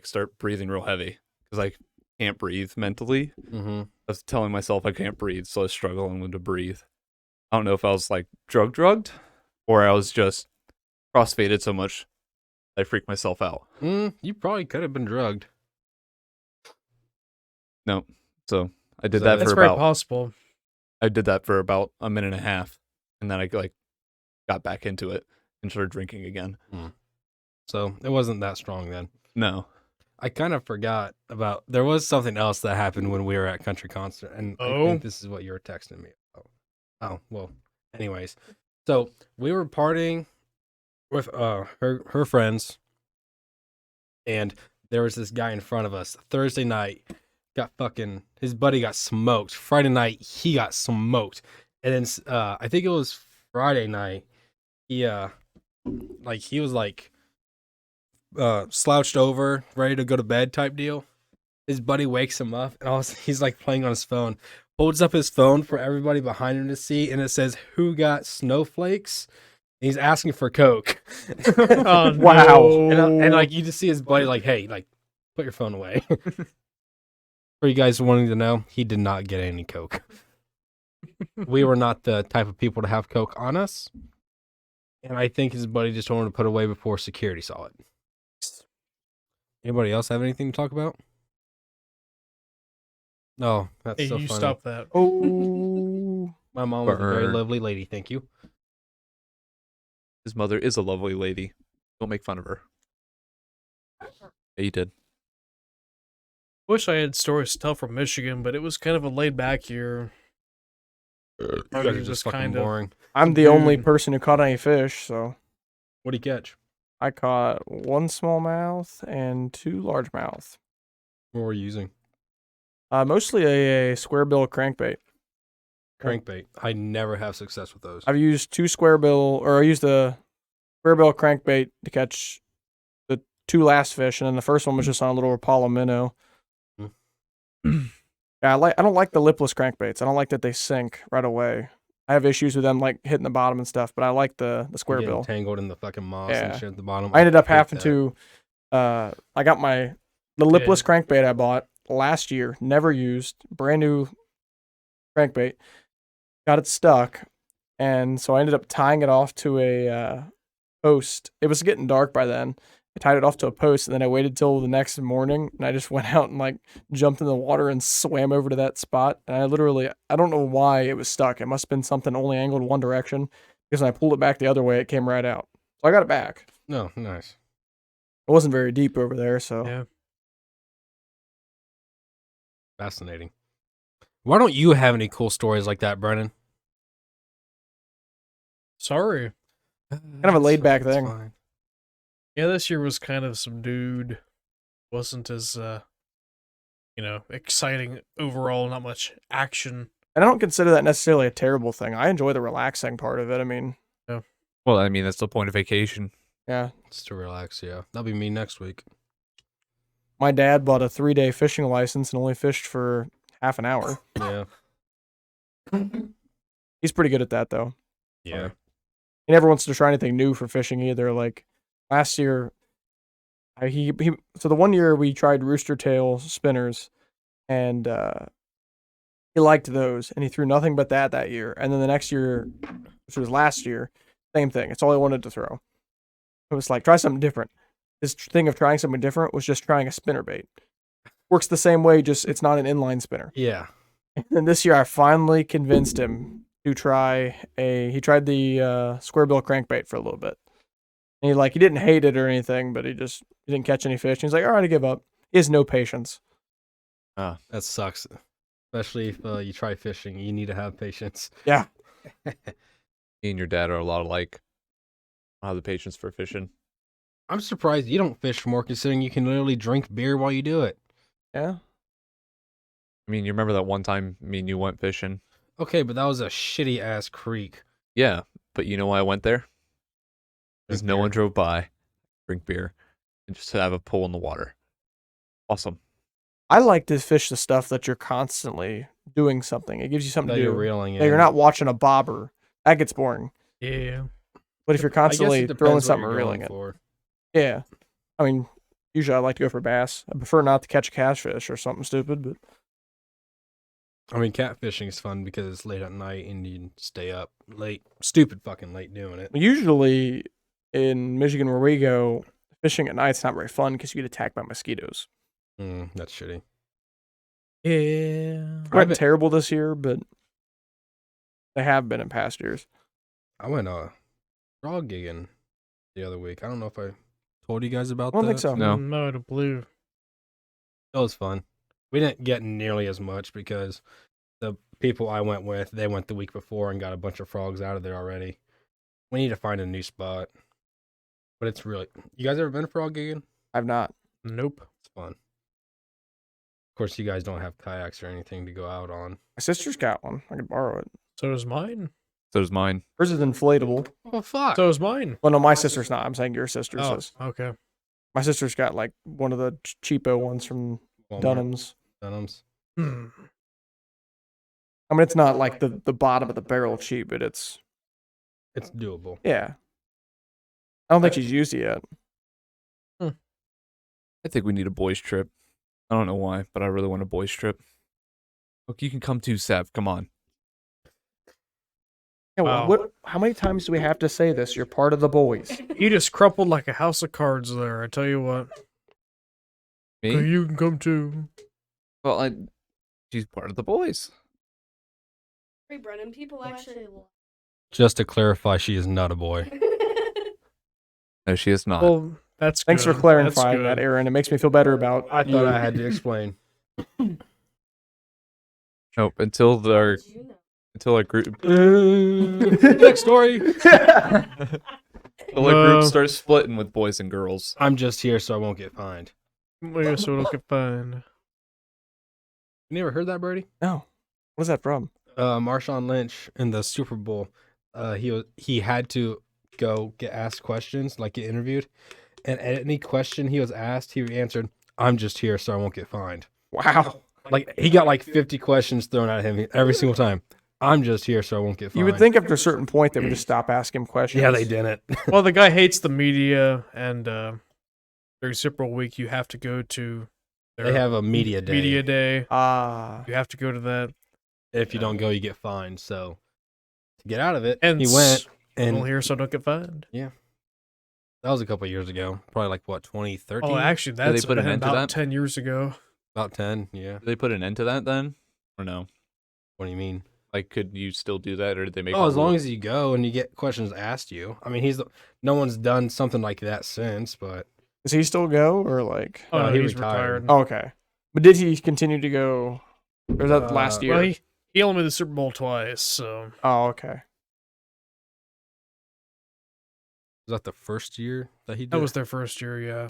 start breathing real heavy because I can't breathe mentally. Mm-hmm. I was telling myself I can't breathe, so I was struggling to breathe. I don't know if I was like drugged or I was just crossfaded so much I freaked myself out. You probably could have been drugged. No. So I did So that That's for very about possible. I did that for about a minute and a half. And then I got back into it and started drinking again. So it wasn't that strong then. No. I kind of forgot about there was something else that happened when we were at country concert, and I Oh? think this is what you were texting me. Oh, well. Anyways, so we were partying with her friends, and there was this guy in front of us. Thursday night, his buddy got smoked. Friday night, he got smoked, and then I think it was Friday night. He was slouched over, ready to go to bed type deal. His buddy wakes him up, and he's like playing on his phone, holds up his phone for everybody behind him to see, and it says, "Who got snowflakes?" And he's asking for Coke. Oh, Wow. no. And like you just see his buddy like, "Hey, like put your phone away." For you guys wanting to know, he did not get any Coke. We were not the type of people to have Coke on us. And I think his buddy just told him to put away before security saw it. Anybody else have anything to talk about? No, that's Hey, so you funny. stop that. Oh, My mom was a very Burn. lovely lady. Thank you. His mother is a lovely lady. Don't make fun of her. Yeah, you did. Wish I had stories to tell from Michigan, but it was kind of a laid back year. You Parties guys are are just just fucking kind of- boring. I'm the only Dude. person who caught any fish, so What do you catch? I caught 1 smallmouth and 2 largemouth. What were you using? Mostly a square bill crankbait. Crankbait. I never have success with those. I've used 2 square bill, or I used a square bill crankbait to catch the 2 last fish, and then the first one was just on a little Apollo minnow. Yeah, I don't like the lipless crankbaits. I don't like that they sink right away. I have issues with them like hitting the bottom and stuff, but I like the square Getting bill. tangled in the fucking moss Yeah. and shit at the bottom. I ended up hate having that. to. I got the lipless crankbait I bought last year, never used, brand new crankbait. Got it stuck, and so I ended up tying it off to a post. It was getting dark by then. I tied it off to a post, and then I waited till the next morning, and I just went out and like jumped in the water and swam over to that spot. And I don't know why it was stuck. It must have been something only angled one direction, because when I pulled it back the other way, it came right out. So I got it back. No, nice. It wasn't very deep over there, so Yeah. Fascinating. Why don't you have any cool stories like that, Brennan? Sorry. kind of a laid back thing. Fine. Yeah, this year was kind of subdued. Wasn't as exciting overall, not much action. And I don't consider that necessarily a terrible thing. I enjoy the relaxing part of it. I mean, Well, I mean, that's the point of vacation. yeah. It's to relax, yeah. That'll be me next week. My dad bought a 3-day fishing license and only fished for half an hour. Yeah. He's pretty good at that, though. Yeah. He never wants to try anything new for fishing either. Like last year, so the one year we tried rooster tail spinners, and he liked those, and he threw nothing but that year. And then the next year, which was last year, same thing. It's all he wanted to throw. It was like, try something different. His thing of trying something different was just trying a spinner bait. Works the same way, just it's not an inline spinner. Yeah. And then this year, I finally convinced him to try he tried the square bill crankbait for a little bit. And he didn't hate it or anything, but he didn't catch any fish. And he's like, all right, I give up. He has no patience. That sucks. Especially if you try fishing, you need to have patience. Yeah. Me and your dad are a lot alike. I don't have the patience for fishing. I'm surprised you don't fish more, considering you can literally drink beer while you do it. Yeah. I mean, you remember that one time me and you went fishing? Okay, but that was a shitty ass creek. Yeah, but you know why I went there? Because Drink no beer. one drove by, drink beer, and just have a pull in the water. Awesome. I like to fish the stuff that you're constantly doing something. It gives you something That to you're do. reeling in. Yeah, you're not watching a bobber. That gets boring. Yeah. But if you're I guess constantly it depends throwing what something you're or reeling going it. for. Yeah. I mean, usually I like to go for bass. I prefer not to catch a catfish or something stupid, but I mean, catfishing is fun because it's late at night and you stay up late, stupid fucking late doing it. usually in Michigan where we go, fishing at night's not very fun because you get attacked by mosquitoes. That's shitty. Yeah. It I went bet- terrible this year, but they have been in past years. I went frog gigging the other week. I don't know if I told you guys about I don't that. think so. No. No, to blue. It was fun. We didn't get nearly as much because the people I went with, they went the week before and got a bunch of frogs out of there already. We need to find a new spot. But it's really... You guys ever been frog gigging? I've not. Nope. It's fun. Of course, you guys don't have kayaks or anything to go out on. My sister's got one. I could borrow it. So does mine. So does mine. Hers is inflatable. Oh, fuck. So is mine. Well, no, my sister's not. I'm saying your sister's Oh, is. okay. My sister's got like one of the cheapo ones from Walmart. Dunham's. Dunham's. Hmm. I mean, it's not like the bottom of the barrel cheap, but it's, It's doable. yeah. I don't think she's used it yet. I think we need a boys' trip. I don't know why, but I really want a boys' trip. Look, you can come too, Seb. Come on. Yeah, Wow. how many times do we have to say this? You're part of the boys. You just crumpled like a house of cards there. I tell you what. Me? Okay, you can come too. Well, she's part of the boys. Hey, Brennan, people actually. Just to clarify, she is not a boy. No, she is not. Well, that's good. Thanks for clarifying that, Aaron. It makes me feel better about I you. thought I had to explain. Nope. Until our group Next story. until our group starts splitting with boys and girls. I'm just here so I won't get fined. Well, so it'll get fine. You never heard that, Brady? No. What's that from? Marshawn Lynch in the Super Bowl. He had to go get asked questions, like get interviewed, and any question he was asked, he answered, "I'm just here so I won't get fined." Wow. Like he got like 50 questions thrown at him every single time. I'm just here so I won't get fined. You would think after a certain point they would just stop asking him questions. Yeah, they didn't. Well, the guy hates the media, and during Super Bowl week, you have to go to. They have a media day. Media day. You have to go to that. If you don't go, you get fined. So to get out of it, And he went. And here, so don't get fined. that was a couple of years ago. Probably like what, 2013? Oh, actually, that's they put an end to about that? 10 years ago. About 10. Yeah. Did they put an end to that then, or no? What do you mean? Like, could you still do that, or did they make? Oh, as long as you go and you get questions asked you. I mean, no one's done something like that since, but Does he still go or like? Oh, No, no, he he's retired. retired. Oh, okay. But did he continue to go? Or was that last year? Well, he only made the Super Bowl twice, so. Oh, okay. was that the first year that he did? That was their first year, yeah.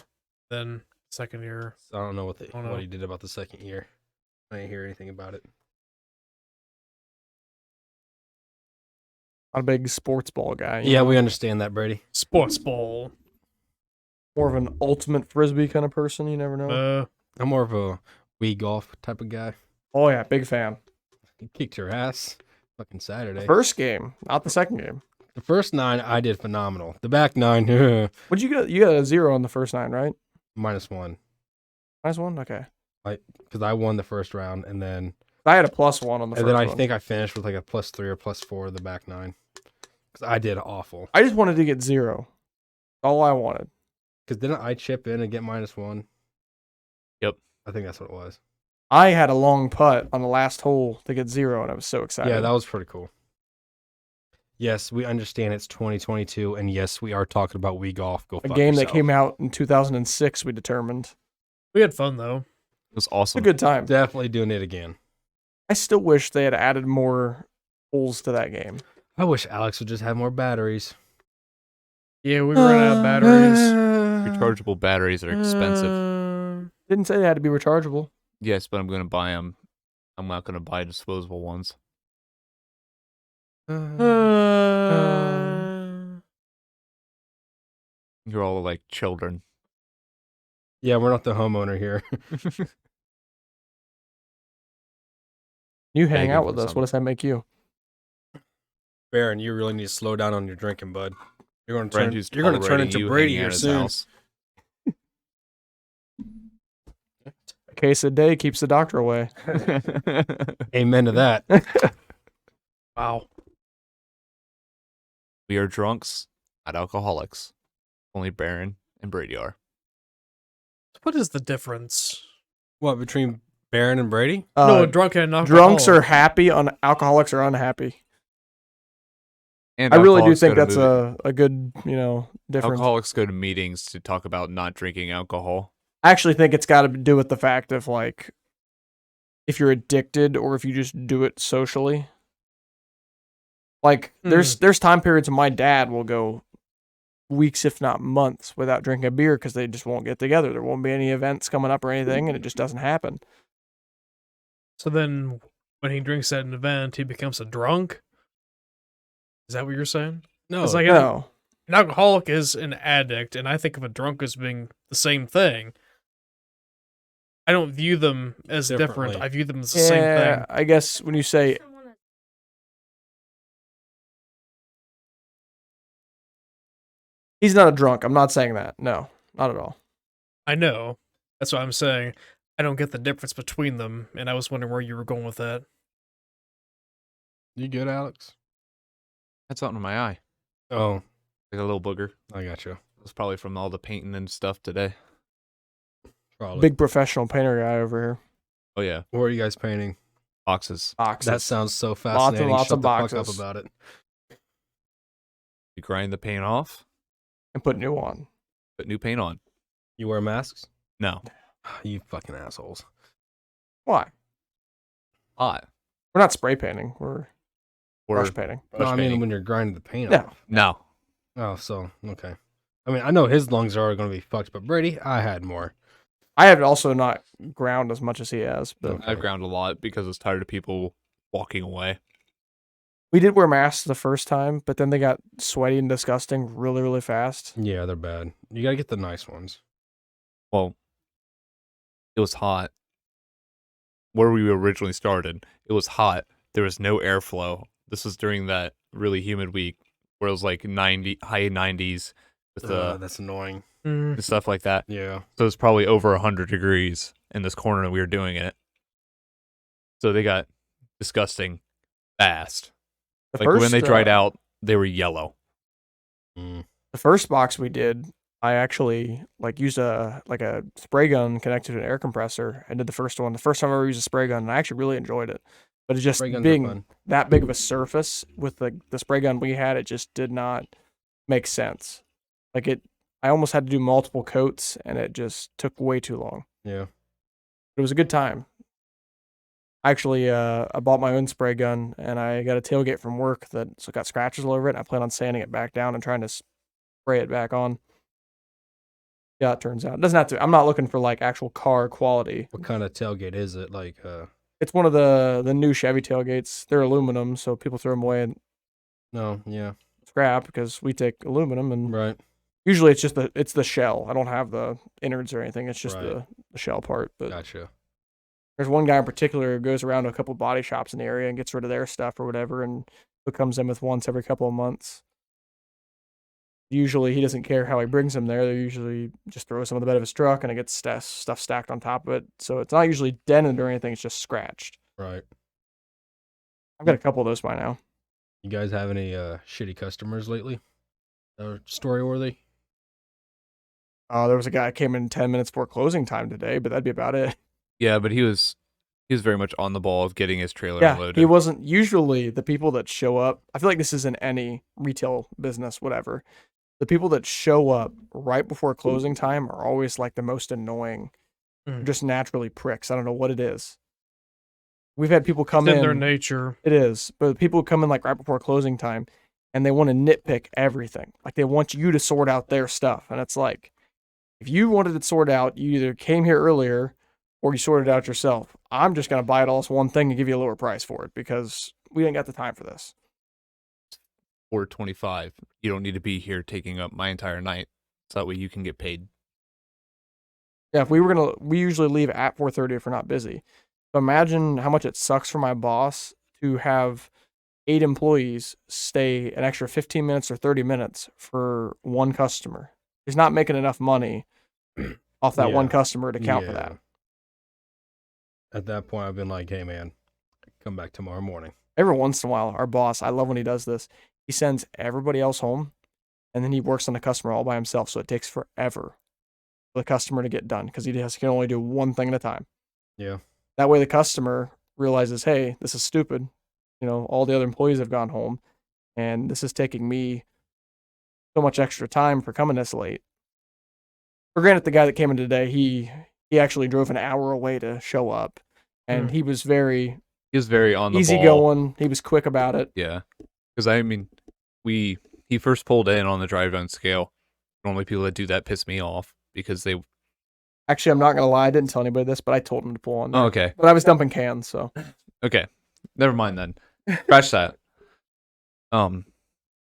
Then second year. So I don't know what Oh, no. what he did about the second year. I didn't hear anything about it. Not a big sports ball guy. you Yeah, know? we understand that, Brady. Sports Bowl. More of an ultimate frisbee kind of person. You never know. I'm more of a Wii golf type of guy. Oh yeah, big fan. He kicked your ass fucking Saturday. First game, not the second game. The first 9, I did phenomenal. The back 9, What'd you get? You got a 0 on the first 9, right? -1. -1. Okay. Because I won the first round, and then I had a +1 on the and first then I one. think I finished with like a +3 or +4 the back 9. Because I did awful. I just wanted to get 0. All I wanted. Because didn't I chip in and get -1? Yep. I think that's what it was. I had a long putt on the last hole to get 0, and I was so excited. Yeah, that was pretty cool. Yes, we understand it's 2022, and yes, we are talking about Wii Golf. Go a fuck game that yourself. came out in 2006. We determined We had fun, though. It was it's a awesome. good time. Definitely doing it again. I still wish they had added more holes to that game. I wish Alex would just have more batteries. Yeah, we ran out of batteries. Rechargeable batteries are expensive. Didn't say they had to be rechargeable. Yes, but I'm gonna buy them. I'm not gonna buy disposable ones. You're all like children. Yeah, we're not the homeowner here. You hang Begging out for with us. some. What does that make you? Baron, you really need to slow down on your drinking, bud. You're going to Friend turn. who's You're going to turn tolerating into you Brady hanging here at his soon. house. A case a day keeps the doctor away. Amen to that. Wow. We are drunks, not alcoholics. Only Baron and Brady are. What is the difference? What, between Baron and Brady? No, a drunk and an drunks are alcoholic. happy, alcoholics are unhappy. And I really do alcoholics think go to that's movie- a good, difference. Alcoholics go to meetings to talk about not drinking alcohol. I actually think it's got to do with the fact of like if you're addicted or if you just do it socially. Like there's time periods when my dad will go weeks if not months without drinking a beer because they just won't get together. There won't be any events coming up or anything, and it just doesn't happen. So then, when he drinks at an event, he becomes a drunk? Is that what you're saying? No. It's like No, an alcoholic is an addict, and I think of a drunk as being the same thing. I don't view them as different. Differently. I view them as the same thing. I guess when you say he's not a drunk, I'm not saying that. No, not at all. I know. That's what I'm saying. I don't get the difference between them, and I was wondering where you were going with that. You good, Alex? That's something in my eye. Oh, Like a little booger. I got you. It's probably from all the painting and stuff today. Probably. Big professional painter guy over here. Oh yeah. What are you guys painting? Boxes. Boxes. That sounds so Lots fascinating. and lots Shut of the fuck up boxes. about it. You grind the paint off, And put new on. put new paint on. You wear masks? No. You fucking assholes. Why? Hot. We're not spray painting. We're Or brush painting. No, I mean painting. when you're grinding the paint No. off. No. Oh, so okay. I mean, I know his lungs are going to be fucked, but Brady, I had more. I have also not ground as much as he has, but Okay. I've ground a lot because I was tired of people walking away. we did wear masks the first time, but then they got sweaty and disgusting really, really fast. Yeah, they're bad. You gotta get the nice ones. Well, it was hot. Where we originally started, it was hot. There was no airflow. This was during that really humid week where it was like high 90s with That's annoying. the stuff like that. Yeah. So it's probably over 100 degrees in this corner that we were doing it. So they got disgusting fast. The Like when they dried uh, out, they were yellow. Mm. The first box we did, I actually used a spray gun connected to an air compressor and did the first one. The first time I ever used a spray gun, and I actually really enjoyed it. But it just Spray guns are being fun. that big of a surface with the spray gun we had, it just did not make sense. I almost had to do multiple coats, and it just took way too long. Yeah. It was a good time. Actually, I bought my own spray gun, and I got a tailgate from work so it got scratches all over it. And I plan on sanding it back down and trying to spray it back on. Yeah, it turns out it doesn't have to. I'm not looking for actual car quality. What kind of tailgate is it? Like, It's one of the new Chevy tailgates. They're aluminum, so people throw them away and no, yeah, scrap because we take aluminum, and right. usually it's the shell. I don't have the innards or anything. It's just Right. the shell part. But Gotcha. there's one guy in particular who goes around to a couple body shops in the area and gets rid of their stuff or whatever, and who comes in with once every couple of months. Usually he doesn't care how he brings them there. They usually just throw some on the bed of his truck and it gets stuff stacked on top of it. So it's not usually dented or anything. It's just scratched. Right. I've got a couple of those by now. You guys have any shitty customers lately? Story worthy? There was a guy who came in 10 minutes before closing time today, but that'd be about it. Yeah, but he was very much on the ball of getting his trailer Yeah, unloaded. he wasn't. Usually the people that show up, I feel like this is in any retail business, whatever. The people that show up right before closing time are always the most annoying. They're just naturally pricks. I don't know what it is. We've had people come It's in in. their nature. It is, but people come in right before closing time, and they want to nitpick everything. They want you to sort out their stuff, and it's if you wanted it sorted out, you either came here earlier or you sorted it out yourself. I'm just gonna buy it all as one thing and give you a lower price for it because we ain't got the time for this. $4.25. You don't need to be here taking up my entire night. So that way you can get paid. Yeah, if we usually leave at 4:30 if we're not busy. So imagine how much it sucks for my boss to have 8 employees stay an extra 15 minutes or 30 minutes for one customer. He's not making enough money off that one Yeah. customer to count for Yeah. that. At that point, I've been like, hey, man, come back tomorrow morning. Every once in a while, our boss, I love when he does this, he sends everybody else home, and then he works on the customer all by himself, so it takes forever for the customer to get done because he can only do one thing at a time. Yeah. That way the customer realizes, hey, this is stupid. All the other employees have gone home, and this is taking me so much extra time for coming this late. For granted, the guy that came in today, he actually drove an hour away to show up, and he was very He was very on the ball. easygoing. He was quick about it. Yeah. Because I mean, he first pulled in on the drive down scale. Normally people that do that piss me off because they Actually, I'm not gonna lie, I didn't tell anybody this, but I told him to pull on there. Oh, okay. But I was dumping cans, so Okay. Never mind then. Scratch that. But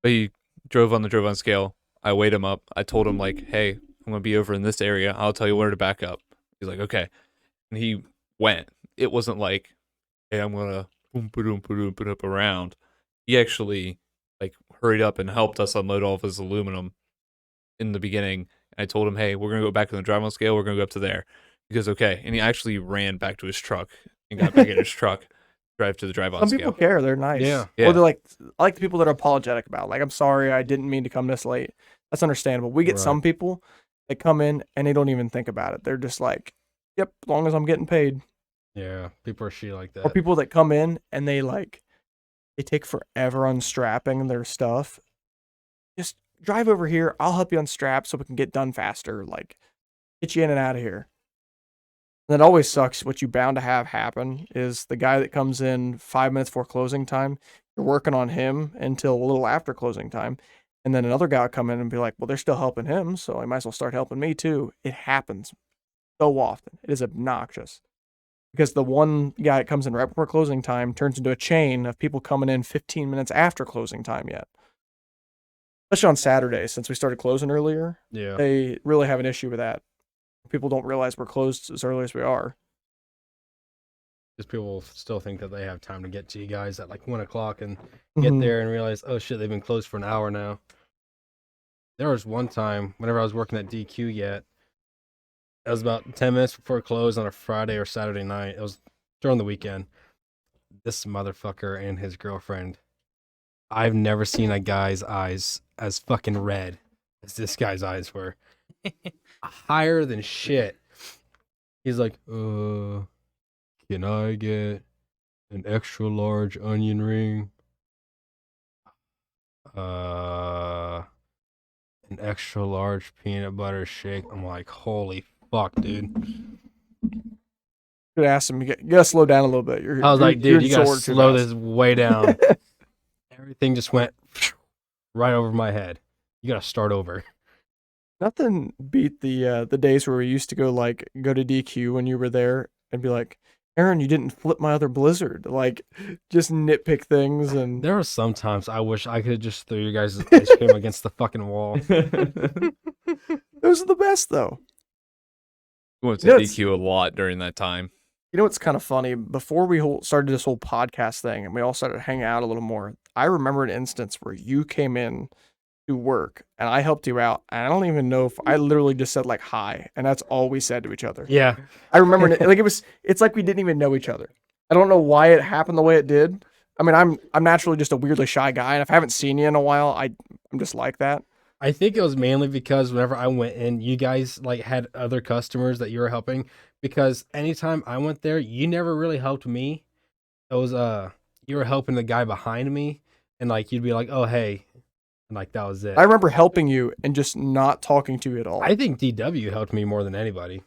he drove on the drove on scale. I weighed him up. I told him hey, I'm gonna be over in this area. I'll tell you where to back up. He's like, okay. And he went. It wasn't hey, I'm gonna boom boom boom boom up around. He actually hurried up and helped us unload all of his aluminum in the beginning. And I told him, hey, we're gonna go back to the drive on scale, we're gonna go up to there. He goes, okay. And he actually ran back to his truck and got back in his truck, drive to the drive on some scale. people care. They're nice. Yeah. Yeah. Or they're I like the people that are apologetic about I'm sorry, I didn't mean to come this late. That's understandable. We get some people that come in and they don't even think about it. They're just yep, as long as I'm getting paid. Yeah, people are shitty like Or that. people that come in and they take forever unstrapping their stuff. Just drive over here. I'll help you unstrap so we can get done faster. Like, get you in and out of here. And it always sucks. What you bound to have happen is the guy that comes in 5 minutes before closing time, you're working on him until a little after closing time. And then another guy will come in and be like, well, they're still helping him, so I might as well start helping me too. It happens so often. It is obnoxious. Because the one guy that comes in right before closing time turns into a chain of people coming in 15 minutes after closing time yet. Especially on Saturdays, since we started closing earlier, Yeah. they really have an issue with that. People don't realize we're closed as early as we are. Because people still think that they have time to get to you guys at like 1 o'clock and get Mhm. there and realize, oh shit, they've been closed for an hour now. There was one time whenever I was working at DQ yet, it was about 10 minutes before close on a Friday or Saturday night. It was during the weekend. This motherfucker and his girlfriend. I've never seen a guy's eyes as fucking red as this guy's eyes were. Higher than shit. He's like, can I get an extra large onion ring? An extra large peanut butter shake. I'm like, holy fuck, dude. Could ask him, you gotta slow down a little bit. I was like, dude, you gotta soaring too slow fast. this way down. Everything just went right over my head. You gotta start over. Nothing beat the days where we used to go to DQ when you were there and be like, Aaron, you didn't flip my other Blizzard. Like, just nitpick things and There were some times I wish I could just throw your guys' ice cream against the fucking wall. those are the best though. We went to You know, it's- DQ a lot during that time. You know what's kind of funny? Before we started this whole podcast thing and we all started hanging out a little more, I remember an instance where you came in to work and I helped you out. And I don't even know if I literally just said like hi, and that's all we said to each other. Yeah. I remember it, like it's like we didn't even know each other. I don't know why it happened the way it did. I mean, I'm naturally just a weirdly shy guy, and if I haven't seen you in a while, I'm just like that. I think it was mainly because whenever I went in, you guys like had other customers that you were helping. Because anytime I went there, you never really helped me. It was you were helping the guy behind me, and like you'd be like, "Oh hey," and like that was it. I remember helping you and just not talking to you at all. I think DW helped me more than anybody.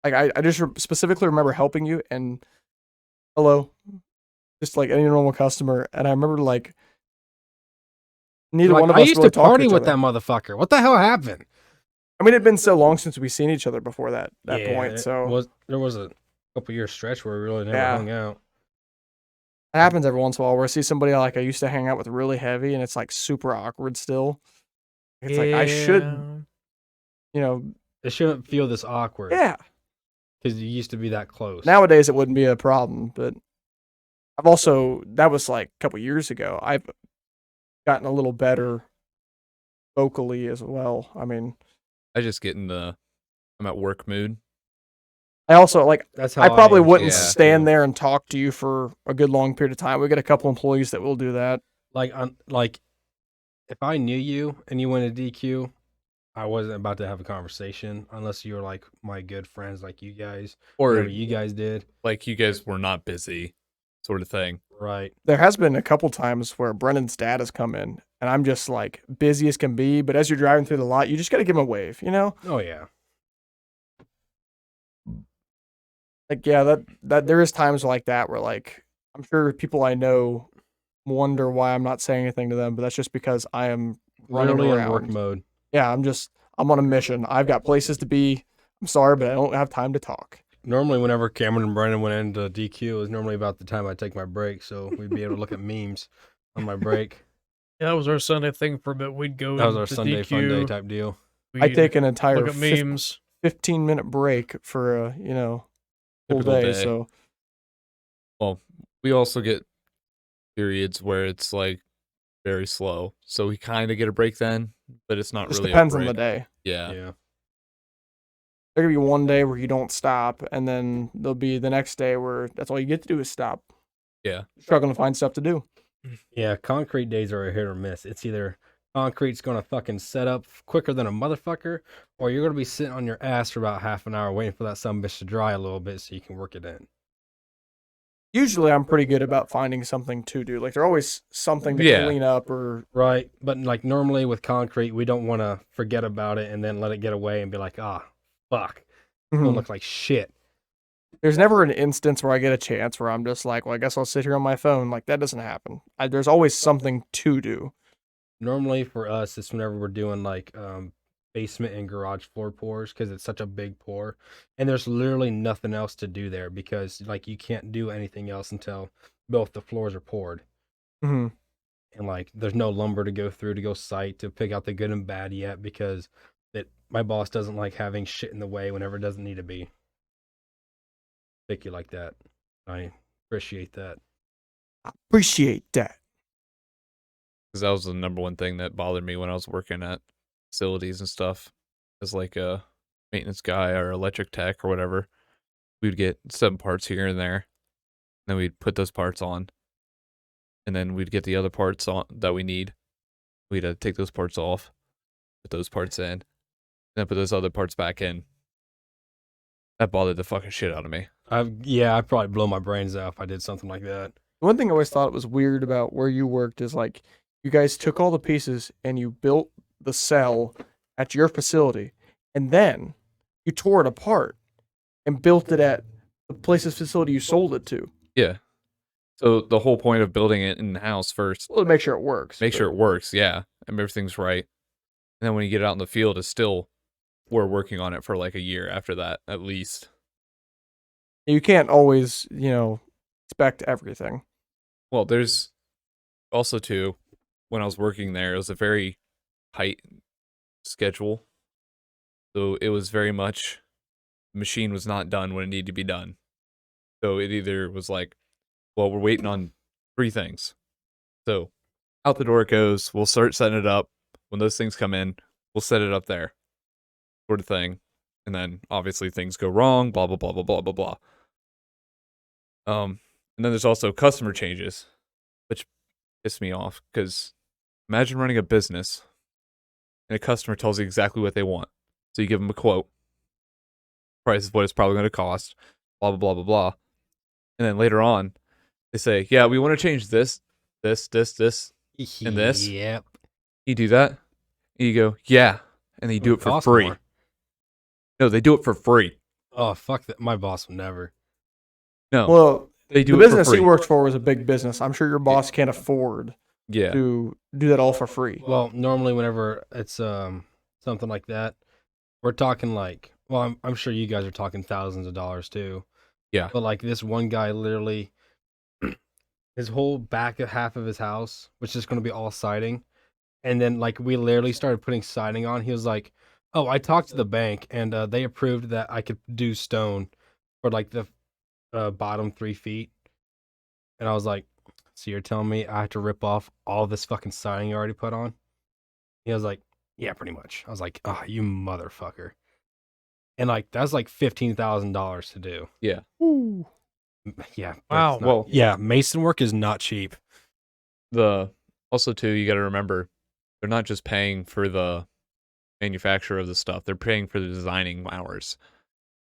Like I just specifically remember helping you and hello, just like any normal customer. And I remember like neither Like, one of I us used really to talked party to each with other. that motherfucker. What the hell happened? I mean, it'd been so long since we've seen each other before that Yeah, point. it So there was a couple year stretch where we really never Yeah. hung out. it happens every once in a while where I see somebody like I used to hang out with really heavy, and it's like super awkward still. It's like I should, you know, It shouldn't feel this awkward. yeah. Because you used to be that close. Nowadays it wouldn't be a problem, but I've also that was like a couple years ago. I've gotten a little better vocally as well. I mean, I just get in the I'm at work mood. I also like That's how I probably am wouldn't Yeah. stand there and talk to you for a good long period of time. We got a couple employees that will do that. Like if I knew you and you went to DQ, I wasn't about to have a conversation unless you were like my good friends, like you guys, Or whatever you guys did. like you guys were not busy, sort of thing. Right. There has been a couple times where Brendan's dad has come in and I'm just like busy as can be, but as you're driving through the lot, you just got to give him a wave, you know? Oh yeah. Like yeah, that there is times like that where like I'm sure people I know wonder why I'm not saying anything to them, but that's just because I am running Literally in around. work mode. Yeah, I'm on a mission. I've got places to be. I'm sorry, but I don't have time to talk. Normally, whenever Cameron and Brendan went into DQ, it was normally about the time I take my break, so we'd be able to look at memes on my break. Yeah, that was our Sunday thing for a bit. We'd go That was our into Sunday fun day DQ, type deal. I take an entire look at memes. 15-minute break for a full Typical day. day. So Well, we also get periods where it's like very slow, so we kind of get a break then, but it's not it just really. depends a on break. the day. Yeah. Yeah. There could be one day where you don't stop, and then there'll be the next day where that's all you get to do is stop. Yeah. Struggling to find stuff to do. Yeah, concrete days are a hit or miss. It's either concrete's gonna fucking set up quicker than a motherfucker, or you're gonna be sitting on your ass for about half an hour waiting for that sumbitch to dry a little bit so you can work it in. Usually, I'm pretty good about finding something to do. Like, there's always something to Yeah. clean up or Right. But like normally with concrete, we don't want to forget about it and then let it get away and be like, ah, fuck. It'll Mhm. look like shit. There's never an instance where I get a chance where I'm just like, well, I guess I'll sit here on my phone. Like, that doesn't happen. There's always something to do. Normally for us, it's whenever we're doing like basement and garage floor pours because it's such a big pour, and there's literally nothing else to do there because like you can't do anything else until both the floors are poured, Hmm. and like there's no lumber to go through to go sight to pick out the good and bad yet because my boss doesn't like having shit in the way whenever it doesn't need to be picky like that. I appreciate that. Appreciate that. Because that was the number one thing that bothered me when I was working at facilities and stuff. As like a maintenance guy or electric tech or whatever, we'd get some parts here and there. Then we'd put those parts on, and then we'd get the other parts on that we need. We'd take those parts off, put those parts in, then put those other parts back in. That bothered the fucking shit out of me. I'd probably blow my brains out if I did something like that. The one thing I always thought was weird about where you worked is like you guys took all the pieces and you built the cell at your facility, and then you tore it apart and built it at the place's facility you sold it to. Yeah. So the whole point of building it in the house first, Well, to make sure it works. make sure it works, yeah, and everything's right. And then when you get it out in the field, it's still we're working on it for like a year after that, at least. You can't always, expect everything. Well, there's also too, when I was working there, it was a very tight schedule. So it was very much the machine was not done when it needed to be done. So it either was like, well, we're waiting on 3 things. So out the door it goes, we'll start setting it up. When those things come in, we'll set it up there. Sort of thing. And then obviously things go wrong, blah blah blah blah blah blah blah. And then there's also customer changes, which piss me off because imagine running a business and a customer tells you exactly what they want. So you give them a quote, price is what it's probably going to cost, blah blah blah blah blah. And then later on, they say, "Yeah, we want to change this, this, and this." Yep. You do that, and you go, "Yeah," and then you do it for Cost free. more. No, they do it for free. Oh fuck that! My boss would never. No, Well, they do the it for business he free. worked for was a big business. I'm sure your boss can't afford Yeah, to do that all for free. Well, normally whenever it's something like that, we're talking like, well, I'm sure you guys are talking thousands of dollars too. Yeah. But like this one guy, literally, his whole back of half of his house, which is going to be all siding, and then like we literally started putting siding on. He was like, "Oh, I talked to the bank, and they approved that I could do stone for like the bottom 3 feet." And I was like, "So you're telling me I have to rip off all this fucking siding you already put on?" He was like, "Yeah, pretty much." I was like, "Oh, you motherfucker!" And like that's like $15,000 to do. yeah. Ooh. Yeah. Wow. it's not- Well- yeah, mason work is not cheap. The also too, you got to remember, they're not just paying for the manufacture of the stuff; they're paying for the designing hours,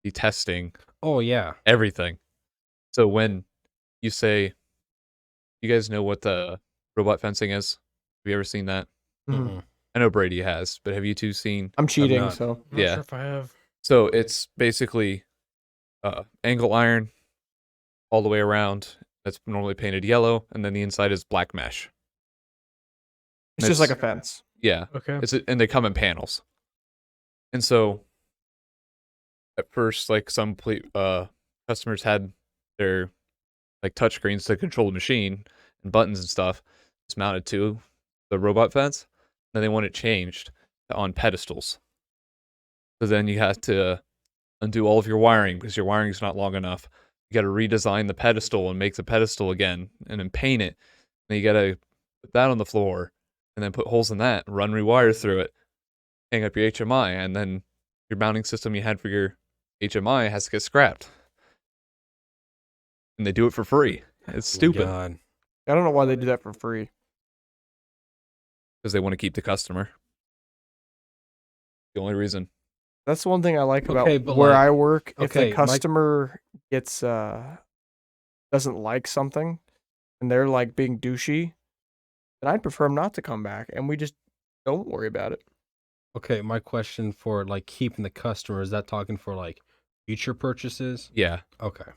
the testing, Oh yeah. everything. So when you say, you guys know what the robot fencing is? Have you ever seen that? Mhm. Mm-mm. I know Brady has, but have you two seen? I'm cheating, not. so I'm not Yeah. sure if I have. So it's basically angle iron all the way around. That's normally painted yellow, and then the inside is black mesh. it's just like a fence. Yeah, Okay. and they come in panels. And so at first, like some customers had their like touchscreens to control the machine and buttons and stuff just mounted to the robot fence. Then they want it changed on pedestals. So then you have to undo all of your wiring because your wiring is not long enough. You got to redesign the pedestal and make the pedestal again and then paint it. Then you got to put that on the floor and then put holes in that, run rewire through it, hang up your HMI, and then your mounting system you had for your HMI has to get scrapped. And they do it for free. It's stupid God. I don't know why they do that for free. because they want to keep the customer. The only reason. That's the one thing I like about Okay, but where like- I work. If okay, the my- customer gets doesn't like something and they're like being douchey, then I'd prefer them not to come back and we just don't worry about it. Okay, my question for like keeping the customer, is that talking for like future purchases? Yeah. Okay.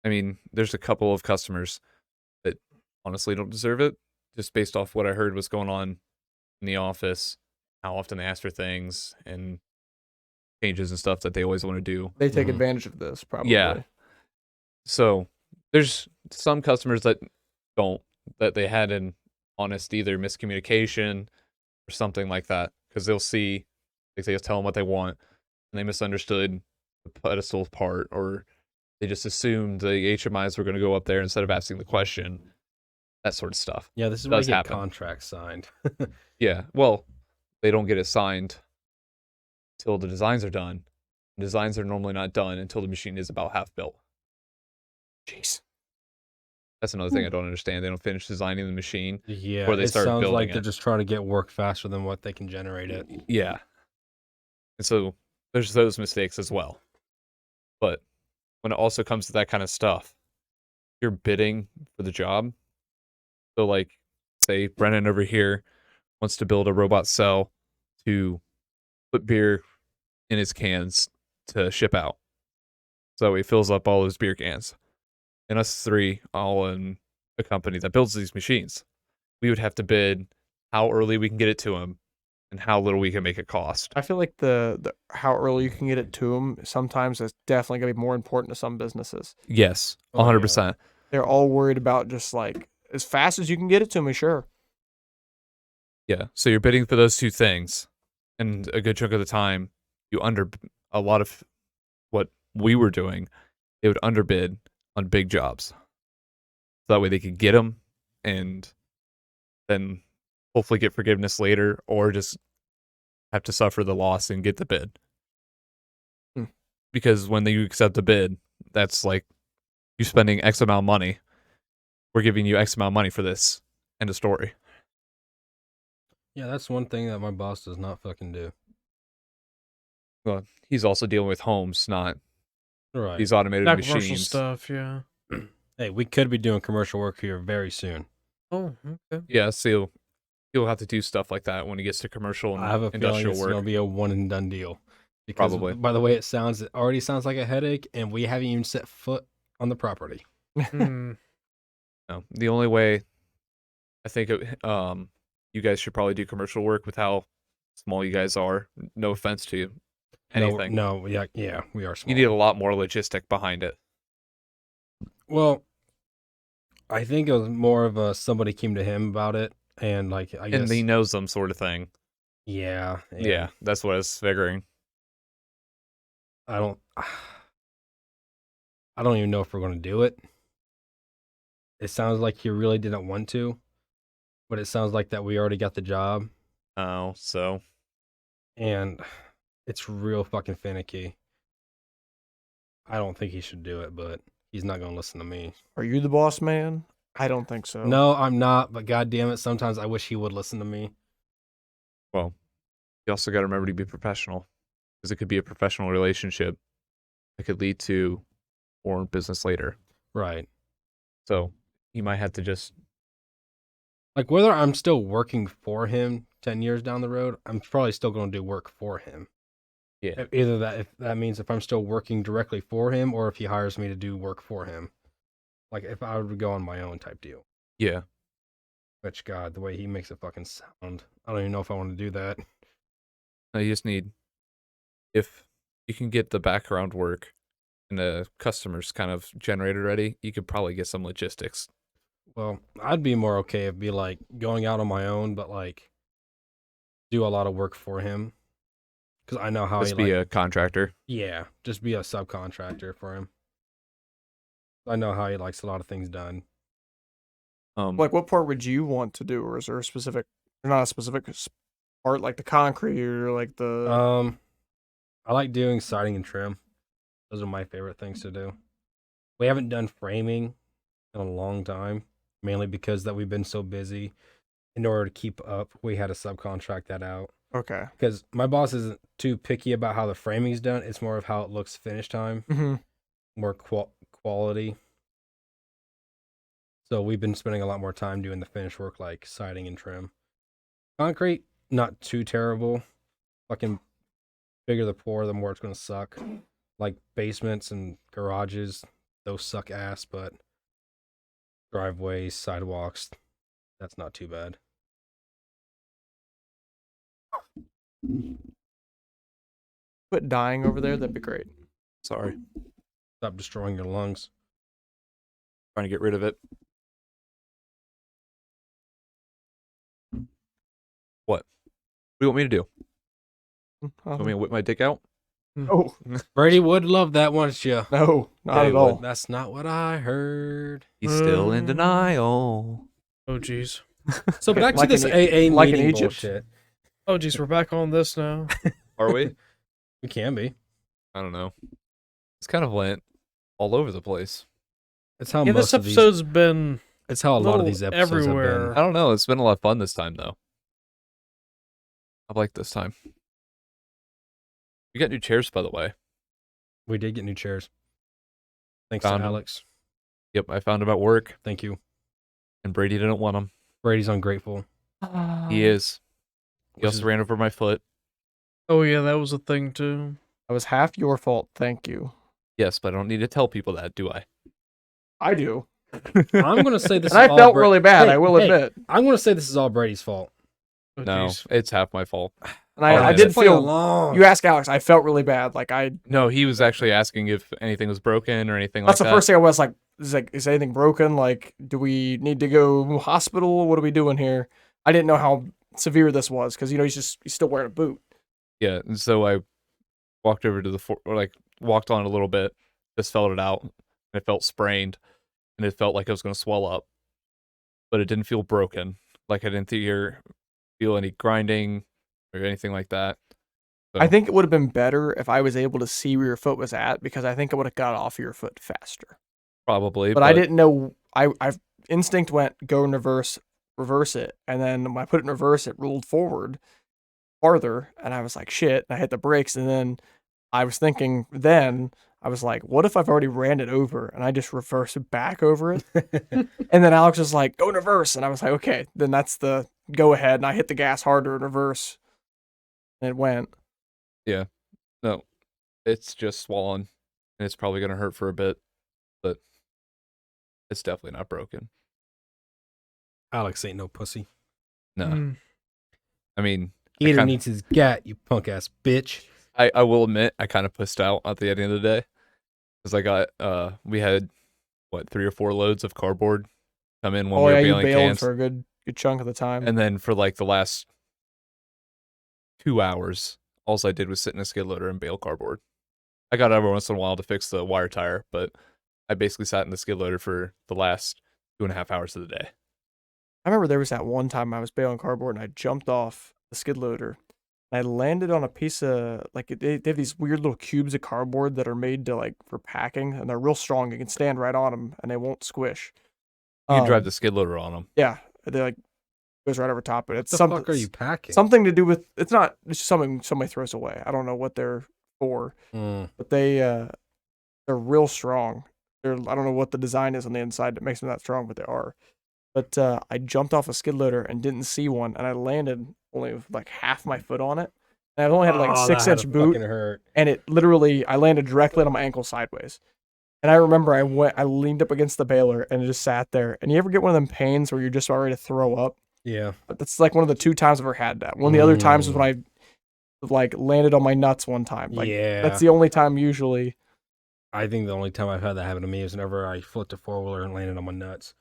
I mean, there's a couple of customers that honestly don't deserve it, just based off what I heard was going on in the office, how often they ask for things and changes and stuff that they always want to do. They take Mhm. advantage of this probably. Yeah. So there's some customers that don't, that they had an honest either miscommunication or something like that, because they'll see, like they'll tell them what they want and they misunderstood the pedestal part, or they just assumed the HMIs were going to go up there instead of asking the question, that sort of stuff. Yeah, this is where you Does get happen. contracts signed. Yeah, well, they don't get it signed till the designs are done. Designs are normally not done until the machine is about half built. Jeez. That's another thing I don't understand. They don't finish designing the machine Yeah, before they it start sounds building like it. they're just trying to get work faster than what they can generate it. Yeah. And so there's those mistakes as well. But when it also comes to that kind of stuff, you're bidding for the job. So like, say Brennan over here wants to build a robot cell to put beer in his cans to ship out. So he fills up all his beer cans. And us three, all in a company that builds these machines, we would have to bid how early we can get it to him and how little we can make it cost. I feel like the how early you can get it to them sometimes is definitely going to be more important to some businesses. Yes, Oh, 100%. They're all worried about just like as fast as you can get it to me, sure. Yeah. So you're bidding for those two things. And a good chunk of the time, you under a lot of what we were doing, they would underbid on big jobs. So that way they could get them and then hopefully get forgiveness later, or just have to suffer the loss and get the bid. Hmm. Because when you accept the bid, that's like you spending X amount of money. We're giving you X amount of money for this. End of story. Yeah, that's one thing that my boss does not fucking do. Well, he's also dealing with homes, not Right. these automated Not commercial machines. stuff, yeah. Hey, we could be doing commercial work here very soon. Oh, okay. Yeah, so he'll have to do stuff like that when he gets to commercial and I have a feeling industrial it's work. going to be a one and done deal. Because Probably. by the way it sounds, it already sounds like a headache, and we haven't even set foot on the property. Hmm. No, the only way I think you guys should probably do commercial work with how small you guys are. No offense to you. Anything. No, yeah, we are small. You need a lot more logistic behind it. Well, I think it was more of a somebody came to him about it, and like I guess And he knows them sort of thing. yeah, Yeah, that's what I was figuring. I don't even know if we're going to do it. It sounds like he really didn't want to, but it sounds like that we already got the job, Oh, so and it's real fucking finicky. I don't think he should do it, but he's not going to listen to me. Are you the boss man? I don't think so. No, I'm not, but god damn it, sometimes I wish he would listen to me. well, you also got to remember to be professional, because it could be a professional relationship that could lead to more business later. Right. So you might have to just Like whether I'm still working for him 10 years down the road, I'm probably still going to do work for him. Yeah. Either that, if that means if I'm still working directly for him or if he hires me to do work for him. Like if I would go on my own type deal. yeah. Which god, the way he makes it fucking sound. I don't even know if I want to do that. No, you just need, if you can get the background work and the customers kind of generated ready, you could probably get some logistics. Well, I'd be more okay if be like going out on my own, but like do a lot of work for him. Because I know how Just he be like, a contractor. yeah, just be a subcontractor for him. I know how he likes a lot of things done. Like, what part would you want to do, or is there a specific, not a specific part, like the concrete or like the? I like doing siding and trim. Those are my favorite things to do. We haven't done framing in a long time, mainly because that we've been so busy. In order to keep up, we had to subcontract that out. Okay. Because my boss isn't too picky about how the framing's done. It's more of how it looks finish time, Mm-hmm. more quality. So we've been spending a lot more time doing the finish work like siding and trim. Concrete, not too terrible. Fucking bigger the pour, the more it's gonna suck. Like basements and garages, those suck ass, but driveways, sidewalks, that's not too bad. Quit dying over there, that'd be great. Sorry. Stop destroying your lungs. Trying to get rid of it. What? What do you want me to do? Want me to whip my dick out? Oh, Brady would love that, wouldn't you? no, not Yeah, at he all. would. That's not what I heard. He's still in Mm. denial. Oh jeez. So back to Like this in AA like in meeting Egypt. bullshit. Oh jeez, we're back on this now. Are we? We can be. I don't know. It's kind of went all over the place. It's how Yeah, most this of these. episode's been It's how a lot of these little episodes everywhere. I don't know. It's been a lot of fun this time, though. I like this time. We got new chairs, by the way. We did get new chairs. Thanks Found to 'em. Alex. Yep, I found them at work, Thank you. and Brady didn't want them. Brady's ungrateful. He is. He Which also is- ran over my foot. Oh yeah, that was a thing too. That was half your fault. Thank you. Yes, but I don't need to tell people that, do I? I do. I'm gonna say this. And is I all felt Bra- really bad, Hey, I will hey, admit. I'm gonna say this is all Brady's fault. Oh, No, jeez. it's half my fault. And I Alright. did Play feel. along. You ask Alex, I felt really bad. Like No, he was actually asking if anything was broken or anything that's like the that. first thing I was like, is anything broken? Like, do we need to go hospital? What are we doing here? I didn't know how severe this was because he's still wearing a boot. Yeah, and so I walked over to walked on a little bit, just felt it out, and it felt sprained, and it felt like it was going to swell up, but it didn't feel broken. Like I didn't feel any grinding or anything like that. So, I think it would have been better if I was able to see where your foot was at because I think it would have got off your foot faster. probably, But I didn't know. I instinct went go in reverse it, and then when I put it in reverse, it rolled forward farther, and I was like, shit. And I hit the brakes, and then I was thinking, I was like, what if I've already ran it over and I just reversed back over it? And then Alex was like, go in reverse, and I was like, okay, then that's the go ahead, and I hit the gas harder in reverse, and it went. No, it's just swollen, and it's probably going to hurt for a bit, but it's definitely not broken. Alex ain't no pussy. No, Mm. I mean, He kinda- needs his gat, you punk ass bitch. I will admit I kind of pissed out at the end of the day because I got we had 3 or 4 loads of cardboard come in when Oh we yeah, were you bailing bailed cans, for a good chunk of the time. and then for like the last 2 hours, all I did was sit in a skid loader and bale cardboard. I got out every once in a while to fix the wire tire, but I basically sat in the skid loader for the last 2.5 hours of the day. I remember there was that one time I was baling cardboard and I jumped off the skid loader. And I landed on a piece of they have these weird little cubes of cardboard that are made to for packing, and they're real strong. You can stand right on them and they won't squish. You can drive Um, the skid loader on them. Yeah, they goes right over top of it. It's What the something. fuck are you packing? Something to do with it's not. It's just something somebody throws away. I don't know what they're for, Mm. but they're real strong. I don't know what the design is on the inside that makes them that strong, but they are. But I jumped off a skid loader and didn't see one, and I landed only with half my foot on it. And I only had a Oh, that 6-inch had to boot, fucking hurt. and it literally I landed directly on my ankle sideways. And I remember I leaned up against the baler and it just sat there. And you ever get one of them pains where you're just about ready to throw up? Yeah. But that's one of the 2 times I've ever had that. One of the other times was when I landed on my nuts one time. Yeah. That's the only time usually. I think the only time I've had that happen to me is whenever I flipped a 4-wheeler and landed on my nuts.